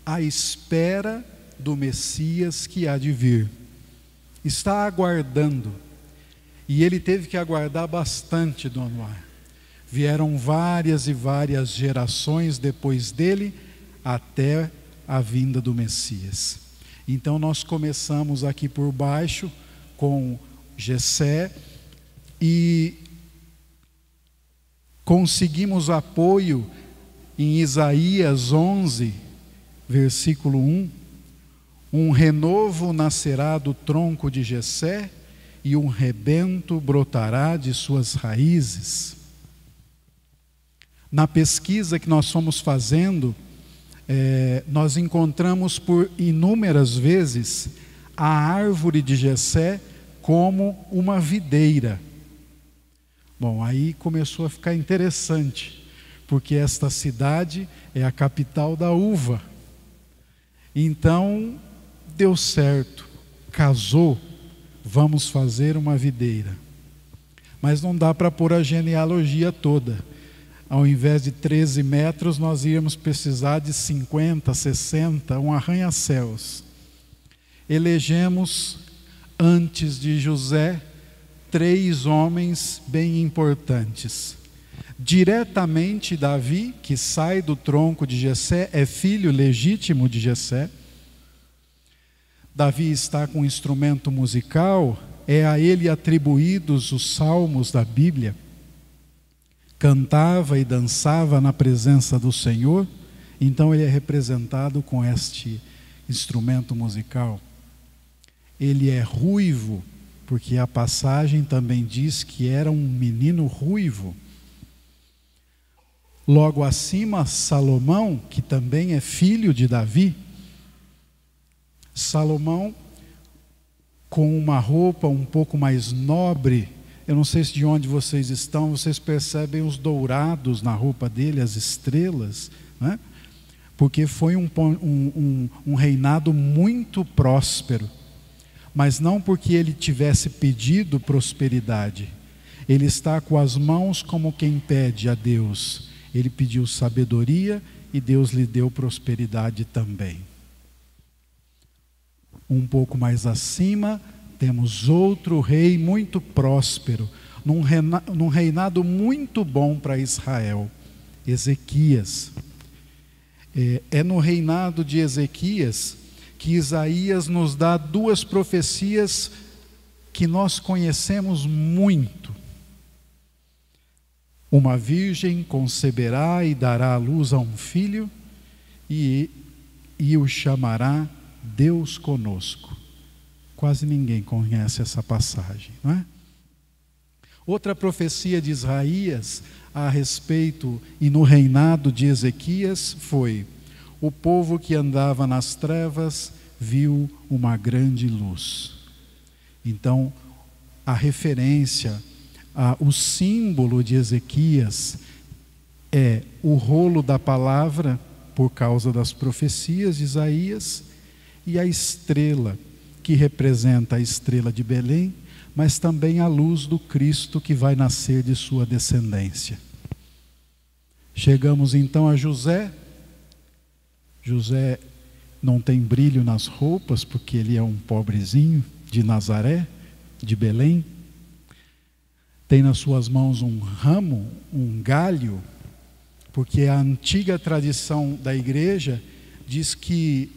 à espera do Messias que há de vir. Está aguardando, e ele teve que aguardar bastante, Dom Anuar. Vieram várias e várias gerações depois dele até a vinda do Messias. Então nós começamos aqui por baixo com Jessé e conseguimos apoio em Isaías 11, versículo 1. Um renovo nascerá do tronco de Jessé e um rebento brotará de suas raízes. Na pesquisa que nós fomos fazendo, nós encontramos por inúmeras vezes a árvore de Jessé como uma videira. Bom, aí começou a ficar interessante, porque esta cidade é a capital da uva. Então, deu certo, casou, vamos fazer uma videira. Mas não dá para pôr a genealogia toda. Ao invés de 13 metros, nós íamos precisar de 50, 60, um arranha-céus. Elegemos, antes de José, 3 homens bem importantes. Diretamente Davi, que sai do tronco de Jessé, é filho legítimo de Jessé. Davi está com um instrumento musical, é a ele atribuídos os salmos da Bíblia. Cantava e dançava na presença do Senhor, então ele é representado com este instrumento musical. Ele é ruivo, porque a passagem também diz que era um menino ruivo. Logo acima, Salomão, que também é filho de Davi. Salomão, com uma roupa um pouco mais nobre. Eu não sei se de onde vocês estão, vocês percebem os dourados na roupa dele, as estrelas, né? Porque foi um reinado muito próspero. Mas não porque ele tivesse pedido prosperidade. Ele está com as mãos como quem pede a Deus. Ele pediu sabedoria e Deus lhe deu prosperidade também. Um pouco mais acima, temos outro rei muito próspero, num reinado muito bom para Israel, Ezequias. É no reinado de Ezequias que Isaías nos dá duas profecias que nós conhecemos muito. Uma virgem conceberá e dará à luz a um filho, e o chamará Deus conosco. Quase ninguém conhece essa passagem, não é? Outra profecia de Isaías a respeito e no reinado de Ezequias foi: o povo que andava nas trevas viu uma grande luz. Então, a referência, o símbolo de Ezequias é o rolo da palavra, por causa das profecias de Isaías, e a estrela, que representa a estrela de Belém, mas também a luz do Cristo que vai nascer de sua descendência. Chegamos então a José. José não tem brilho nas roupas, porque ele é um pobrezinho de Nazaré, de Belém. Tem nas suas mãos um ramo, um galho, porque a antiga tradição da igreja diz que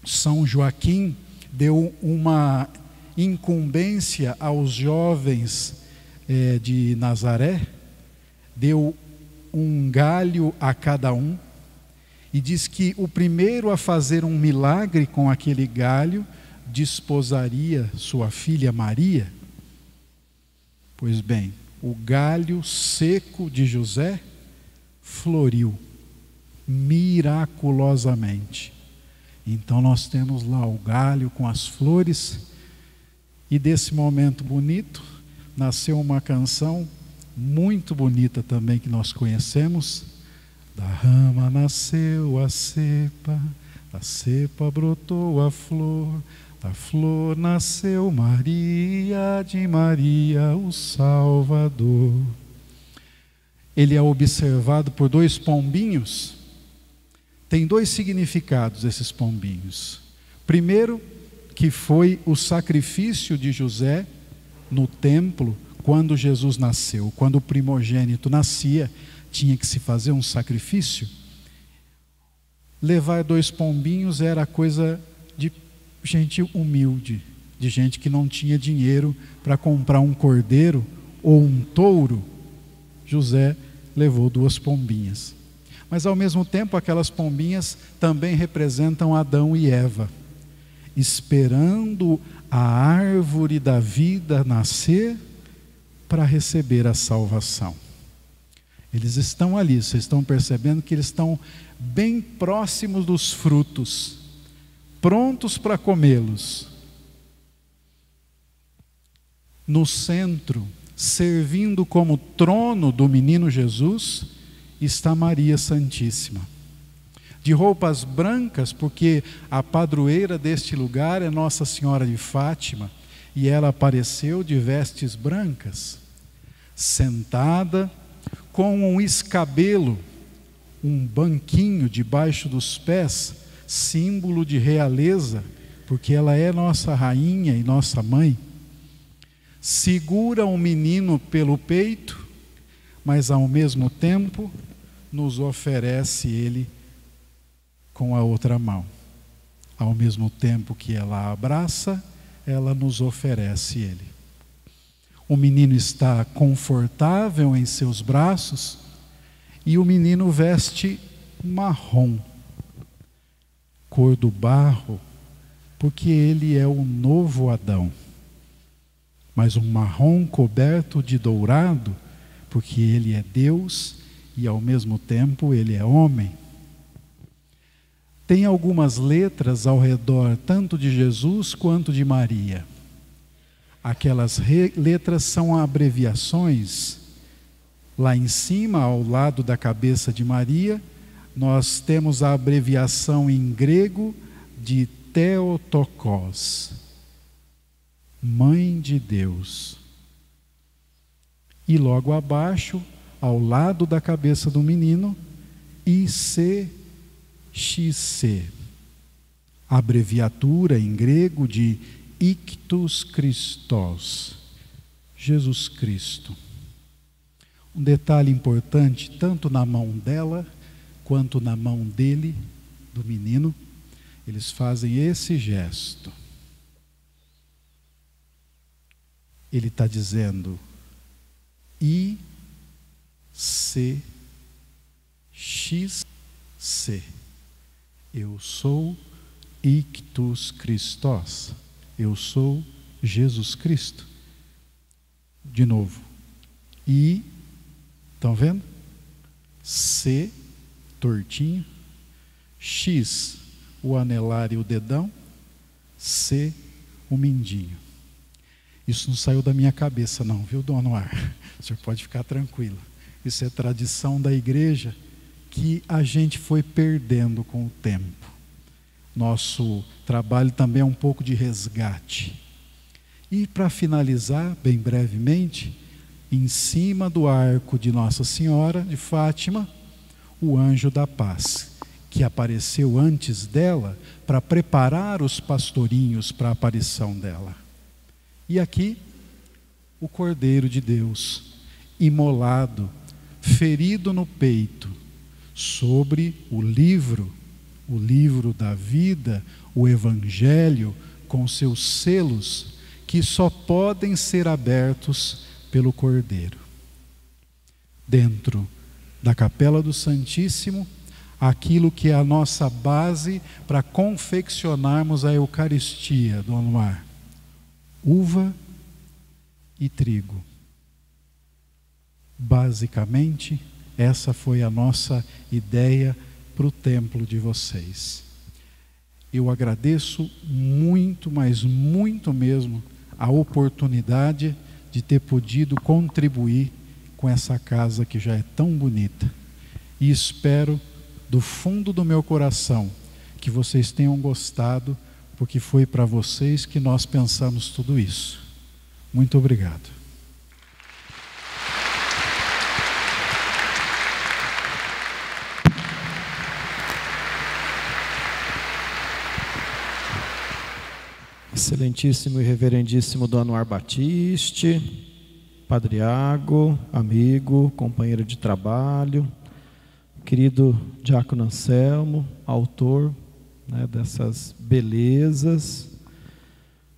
São Joaquim deu uma incumbência aos jovens de Nazaré, deu um galho a cada um, e diz que o primeiro a fazer um milagre com aquele galho desposaria sua filha Maria. Pois bem, o galho seco de José floriu miraculosamente. Então nós temos lá o galho com as flores, e desse momento bonito nasceu uma canção muito bonita também que nós conhecemos. Da rama nasceu a cepa, da cepa brotou a flor, da flor nasceu Maria, de Maria o Salvador. Ele é observado por dois pombinhos. Tem dois significados esses pombinhos. Primeiro, que foi o sacrifício de José no templo quando Jesus nasceu. Quando o primogênito nascia, tinha que se fazer um sacrifício. Levar dois pombinhos era coisa de gente humilde, de gente que não tinha dinheiro para comprar um cordeiro ou um touro. José levou duas pombinhas. Mas ao mesmo tempo aquelas pombinhas também representam Adão e Eva, esperando a árvore da vida nascer para receber a salvação. Eles estão ali, vocês estão percebendo que eles estão bem próximos dos frutos, prontos para comê-los. No centro, servindo como trono do menino Jesus, está Maria Santíssima, de roupas brancas, porque a padroeira deste lugar é Nossa Senhora de Fátima, e ela apareceu de vestes brancas, sentada com um escabelo, um banquinho debaixo dos pés, símbolo de realeza, porque ela é nossa rainha e nossa mãe. Segura um menino pelo peito, mas ao mesmo tempo nos oferece ele com a outra mão. Ao mesmo tempo que ela abraça, ela nos oferece ele. O menino está confortável em seus braços e o menino veste marrom, cor do barro, porque ele é o novo Adão. Mas um marrom coberto de dourado, porque ele é Deus e ao mesmo tempo ele é homem. Tem algumas letras ao redor, tanto de Jesus quanto de Maria. Aquelas letras são abreviações. Lá em cima, ao lado da cabeça de Maria, nós temos a abreviação em grego de Theotokos, Mãe de Deus. E logo abaixo, ao lado da cabeça do menino, ICXC, abreviatura em grego de Ictus Christos, Jesus Cristo. Um detalhe importante, tanto na mão dela quanto na mão dele, do menino, eles fazem esse gesto. Ele está dizendo I-C-X-C. Eu sou Ictus Christos. Eu sou Jesus Cristo. De novo. I, estão vendo? C, tortinho. X, o anelar e o dedão. C, o mindinho. Isso não saiu da minha cabeça não, viu, Dom Anuar? O senhor pode ficar tranquilo. Isso é tradição da igreja que a gente foi perdendo com o tempo. Nosso trabalho também é um pouco de resgate. E para finalizar, bem brevemente, em cima do arco de Nossa Senhora de Fátima, o anjo da paz, que apareceu antes dela para preparar os pastorinhos para a aparição dela. E aqui, o Cordeiro de Deus, imolado, ferido no peito, sobre o livro da vida, o Evangelho, com seus selos, que só podem ser abertos pelo Cordeiro. Dentro da Capela do Santíssimo, aquilo que é a nossa base para confeccionarmos a Eucaristia, Dom Anuar: uva e trigo. Basicamente, essa foi a nossa ideia para o templo de vocês. Eu agradeço muito, mas muito mesmo, a oportunidade de ter podido contribuir com essa casa que já é tão bonita. E espero, do fundo do meu coração, que vocês tenham gostado, porque foi para vocês que nós pensamos tudo isso. Muito obrigado. Excelentíssimo e reverendíssimo Dom Anuar Batiste, Padre Iago, amigo, companheiro de trabalho, querido Diácono Anselmo, autor, né, dessas belezas,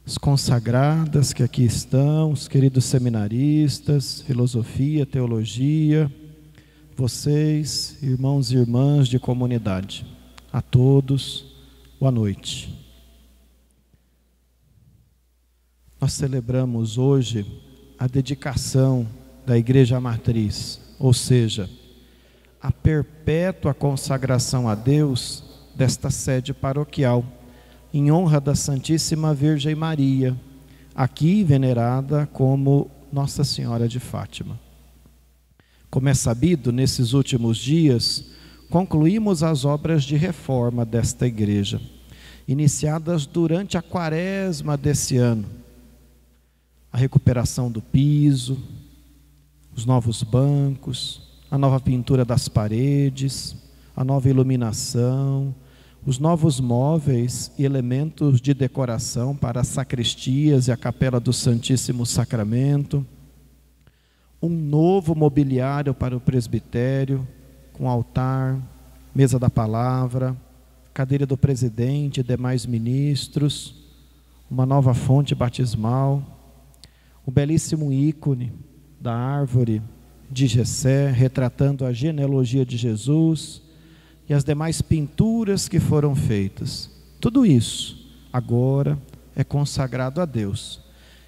os consagradas que aqui estão, os queridos seminaristas, filosofia, teologia, vocês, irmãos e irmãs de comunidade, a todos, boa noite. Nós celebramos hoje a dedicação da Igreja Matriz, ou seja, a perpétua consagração a Deus desta sede paroquial, em honra da Santíssima Virgem Maria, aqui venerada como Nossa Senhora de Fátima. Como é sabido, nesses últimos dias, concluímos as obras de reforma desta igreja, iniciadas durante a quaresma desse ano. A recuperação do piso, os novos bancos, a nova pintura das paredes, a nova iluminação, os novos móveis e elementos de decoração para as sacristias e a capela do Santíssimo Sacramento, um novo mobiliário para o presbitério, com altar, mesa da palavra, cadeira do presidente e demais ministros, uma nova fonte batismal, o belíssimo ícone da árvore de Jessé, retratando a genealogia de Jesus, e as demais pinturas que foram feitas. Tudo isso agora é consagrado a Deus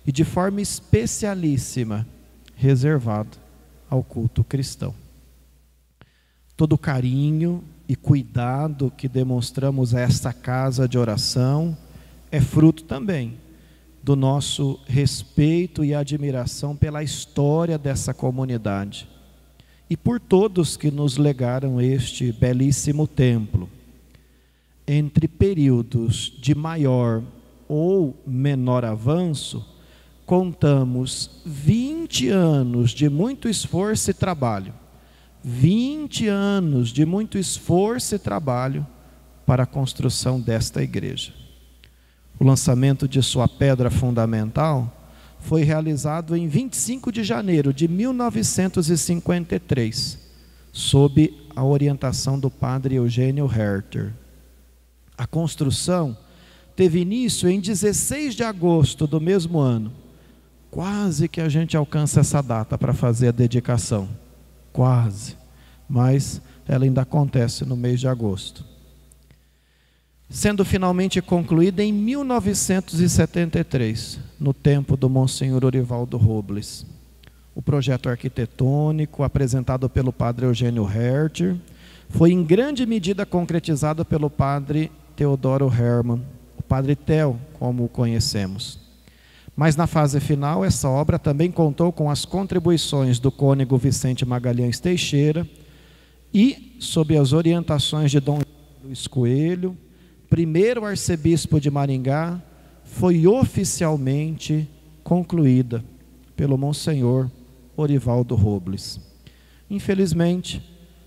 e de forma especialíssima reservado ao culto cristão. Todo o carinho e cuidado que demonstramos a esta casa de oração é fruto também do nosso respeito e admiração pela história dessa comunidade e por todos que nos legaram este belíssimo templo. Entre períodos de maior ou menor avanço, contamos 20 anos de muito esforço e trabalho. 20 anos de muito esforço e trabalho para a construção desta igreja. O lançamento de sua pedra fundamental foi realizado em 25 de janeiro de 1953, sob a orientação do padre Eugênio Herter. A construção teve início em 16 de agosto do mesmo ano. Quase que a gente alcança essa data para fazer a dedicação. Quase. Mas ela ainda acontece no mês de agosto. Sendo finalmente concluída em 1973, no tempo do Monsenhor Orivaldo Robles. O projeto arquitetônico, apresentado pelo padre Eugênio Herter, foi em grande medida concretizado pelo padre Teodoro Hermann, o padre Theo, como o conhecemos. Mas na fase final, essa obra também contou com as contribuições do cônego Vicente Magalhães Teixeira e, sob as orientações de Dom Luiz Coelho, primeiro arcebispo de Maringá, foi oficialmente concluída pelo Monsenhor Orivaldo Robles. Infelizmente,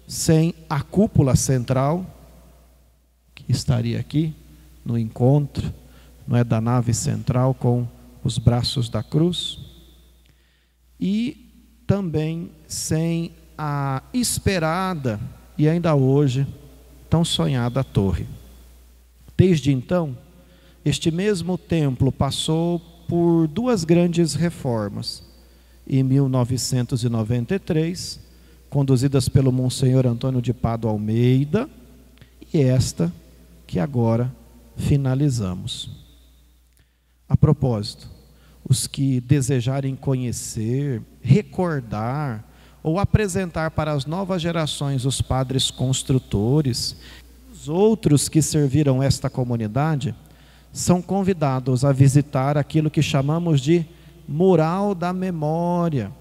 sem a cúpula central, que estaria aqui no encontro, não é, da nave central com os braços da cruz, e também sem a esperada e ainda hoje tão sonhada torre. Desde então, este mesmo templo passou por duas grandes reformas. Em 1993, conduzidas pelo Monsenhor Antônio de Pádua Almeida, e esta que agora finalizamos. A propósito, os que desejarem conhecer, recordar ou apresentar para as novas gerações os padres construtores, os outros que serviram esta comunidade, são convidados a visitar aquilo que chamamos de Mural da Memória,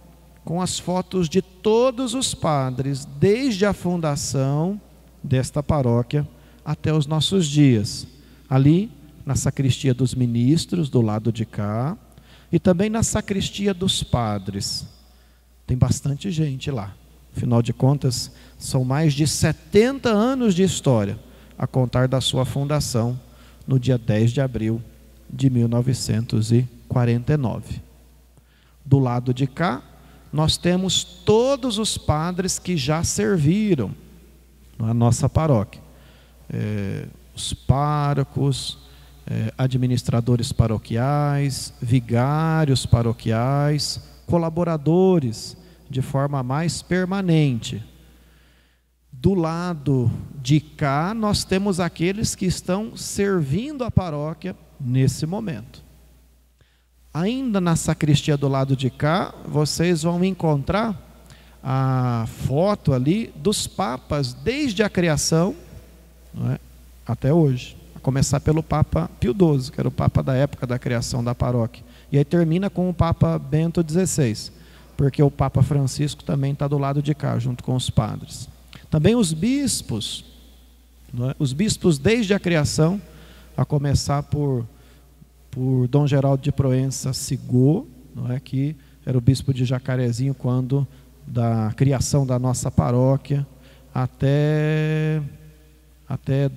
com as fotos de todos os padres, desde a fundação desta paróquia até os nossos dias. Ali, na Sacristia dos Ministros, do lado de cá, e também na Sacristia dos Padres. Tem bastante gente lá. Afinal de contas, são mais de 70 anos de história, a contar da sua fundação, no dia 10 de abril de 1949. Do lado de cá, nós temos todos os padres que já serviram na nossa paróquia. Os párocos, administradores paroquiais, vigários paroquiais, colaboradores de forma mais permanente. Do lado de cá, nós temos aqueles que estão servindo a paróquia nesse momento. Ainda na sacristia do lado de cá, vocês vão encontrar a foto ali dos papas desde a criação, não é, até hoje. A começar pelo Papa Pio XII, que era o Papa da época da criação da paróquia. E aí termina com o Papa Bento XVI, porque o Papa Francisco também está do lado de cá, junto com os padres. Também os bispos, não é? Os bispos desde a criação, a começar por Dom Geraldo de Proença Sigô, não é, que era o bispo de Jacarezinho quando da criação da nossa paróquia, até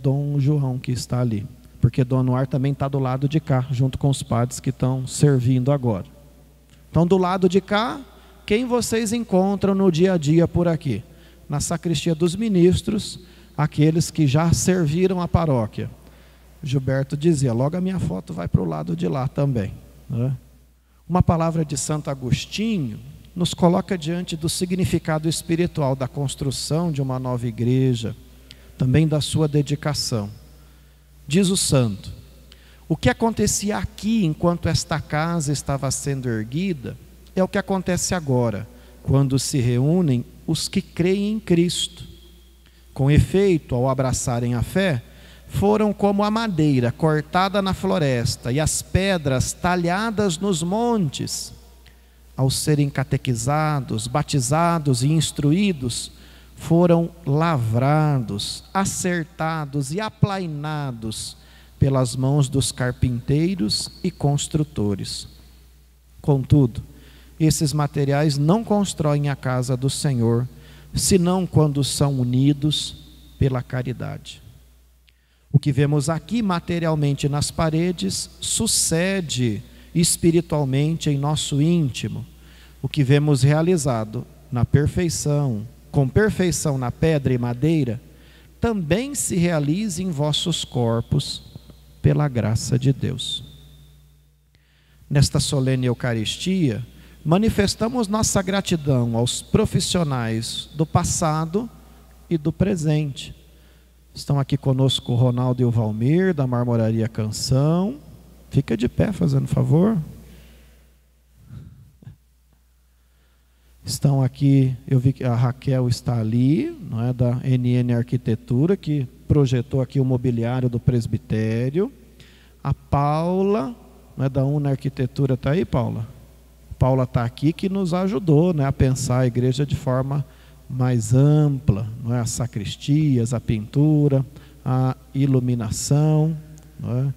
Dom João, que está ali, porque Dom Anuar também está do lado de cá, junto com os padres que estão servindo agora. Então, do lado de cá, quem vocês encontram no dia a dia por aqui? Na Sacristia dos Ministros, aqueles que já serviram a paróquia. Gilberto dizia, logo a minha foto vai para o lado de lá também, né? Uma palavra de Santo Agostinho nos coloca diante do significado espiritual da construção de uma nova igreja, também da sua dedicação. Diz o santo, o que acontecia aqui enquanto esta casa estava sendo erguida, é o que acontece agora, quando se reúnem os que creem em Cristo. Com efeito, ao abraçarem a fé, foram como a madeira cortada na floresta e as pedras talhadas nos montes. Ao serem catequizados, batizados e instruídos, foram lavrados, acertados e aplainados pelas mãos dos carpinteiros e construtores. Contudo, esses materiais não constroem a casa do Senhor, senão quando são unidos pela caridade. O que vemos aqui materialmente nas paredes sucede espiritualmente em nosso íntimo. O que vemos realizado na perfeição, com perfeição na pedra e madeira, também se realiza em vossos corpos pela graça de Deus. Nesta solene Eucaristia, manifestamos nossa gratidão aos profissionais do passado e do presente. Estão aqui conosco o Ronaldo e o Valmir, da Marmoraria Canção. Fica de pé, fazendo favor. Estão aqui, eu vi que a Raquel está ali, não é, da NN Arquitetura, que projetou aqui o mobiliário do presbitério. A Paula, não é, da Una Arquitetura, está aí, Paula? Paula está aqui, que nos ajudou, né, a pensar a igreja de forma mais ampla, não é? As sacristias, a pintura, a iluminação, não é?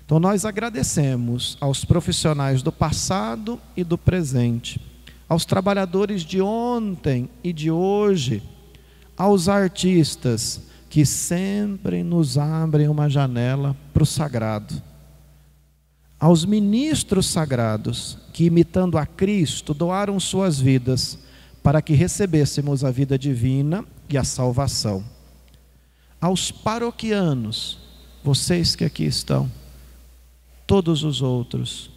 Então nós agradecemos aos profissionais do passado e do presente, aos trabalhadores de ontem e de hoje, aos artistas que sempre nos abrem uma janela para o sagrado, aos ministros sagrados que, imitando a Cristo, doaram suas vidas para que recebêssemos a vida divina e a salvação. Aos paroquianos, vocês que aqui estão, todos os outros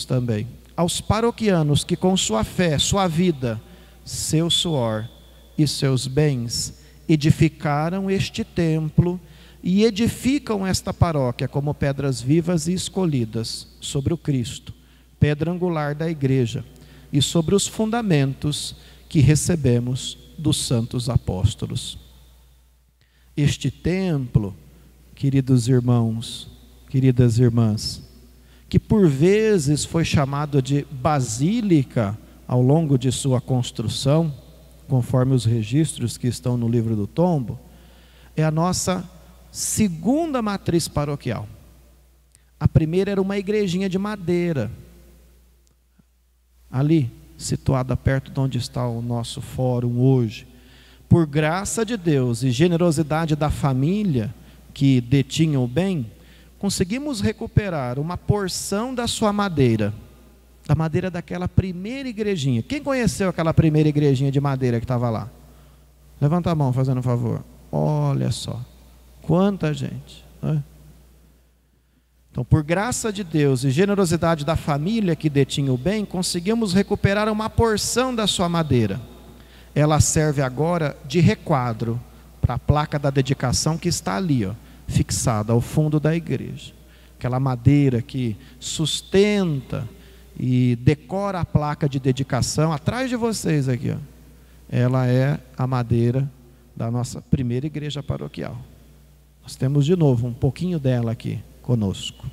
também. Aos paroquianos que com sua fé, sua vida, seu suor e seus bens edificaram este templo e edificam esta paróquia como pedras vivas e escolhidas sobre o Cristo, pedra angular da igreja, e sobre os fundamentos que recebemos dos santos apóstolos. Este templo, queridos irmãos, queridas irmãs, que por vezes foi chamado de basílica ao longo de sua construção, conforme os registros que estão no livro do Tombo, é a nossa segunda matriz paroquial. A primeira era uma igrejinha de madeira, ali, situada perto de onde está o nosso fórum hoje. Por graça de Deus e generosidade da família que detinha o bem, conseguimos recuperar uma porção da sua madeira, da madeira daquela primeira igrejinha. Quem conheceu aquela primeira igrejinha de madeira que estava lá? Levanta a mão, fazendo um favor. Olha só, quanta gente, né? Então, por graça de Deus e generosidade da família que detinha o bem, conseguimos recuperar uma porção da sua madeira. Ela serve agora de requadro para a placa da dedicação que está ali, ó, fixada ao fundo da igreja. Aquela madeira que sustenta e decora a placa de dedicação, atrás de vocês aqui, ó, ela é a madeira da nossa primeira igreja paroquial. Nós temos de novo um pouquinho dela aqui conosco.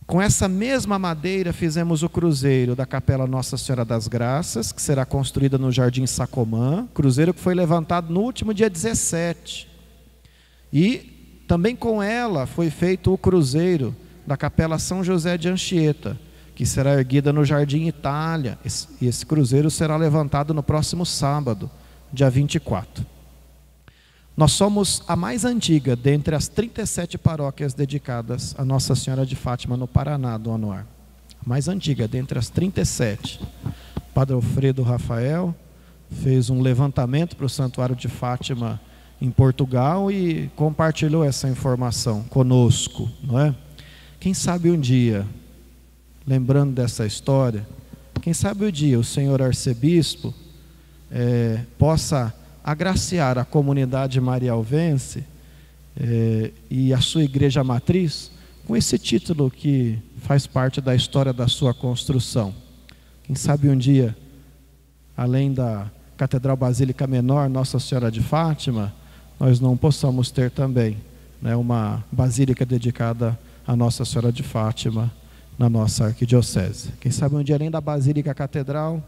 Com essa mesma madeira fizemos o cruzeiro da Capela Nossa Senhora das Graças, que será construída no Jardim Sacomã, cruzeiro que foi levantado no último dia 17. E também com ela foi feito o cruzeiro da Capela São José de Anchieta, que será erguida no Jardim Itália. E esse cruzeiro será levantado no próximo sábado, dia 24. Nós somos a mais antiga dentre as 37 paróquias dedicadas a Nossa Senhora de Fátima no Paraná, do Anuar. A mais antiga dentre as 37. Padre Alfredo Rafael fez um levantamento para o Santuário de Fátima em Portugal e compartilhou essa informação conosco, não é? Quem sabe um dia, lembrando dessa história, quem sabe um dia o senhor arcebispo possa agraciar a comunidade marialvense e a sua igreja matriz com esse título que faz parte da história da sua construção. Quem sabe um dia, além da Catedral Basílica Menor, Nossa Senhora de Fátima, nós não possamos ter também, né, uma basílica dedicada a Nossa Senhora de Fátima na nossa arquidiocese. Quem sabe um dia, além da Basílica Catedral,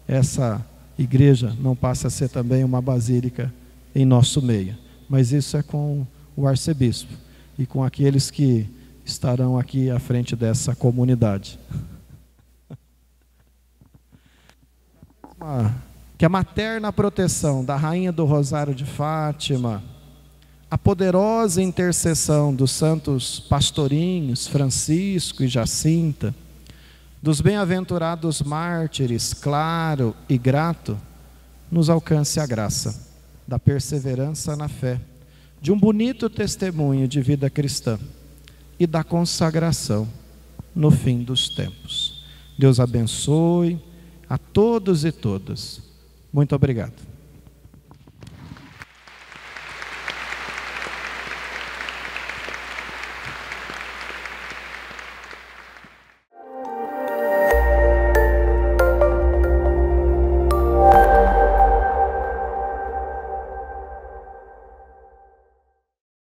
essa igreja não passa a ser também uma basílica em nosso meio. Mas isso é com o arcebispo e com aqueles que estarão aqui à frente dessa comunidade. que a materna proteção da Rainha do Rosário de Fátima, a poderosa intercessão dos santos pastorinhos Francisco e Jacinta, dos bem-aventurados mártires Claro e Grato, nos alcance a graça da perseverança na fé, de um bonito testemunho de vida cristã e da consagração no fim dos tempos. Deus abençoe a todos e todas. Muito obrigado.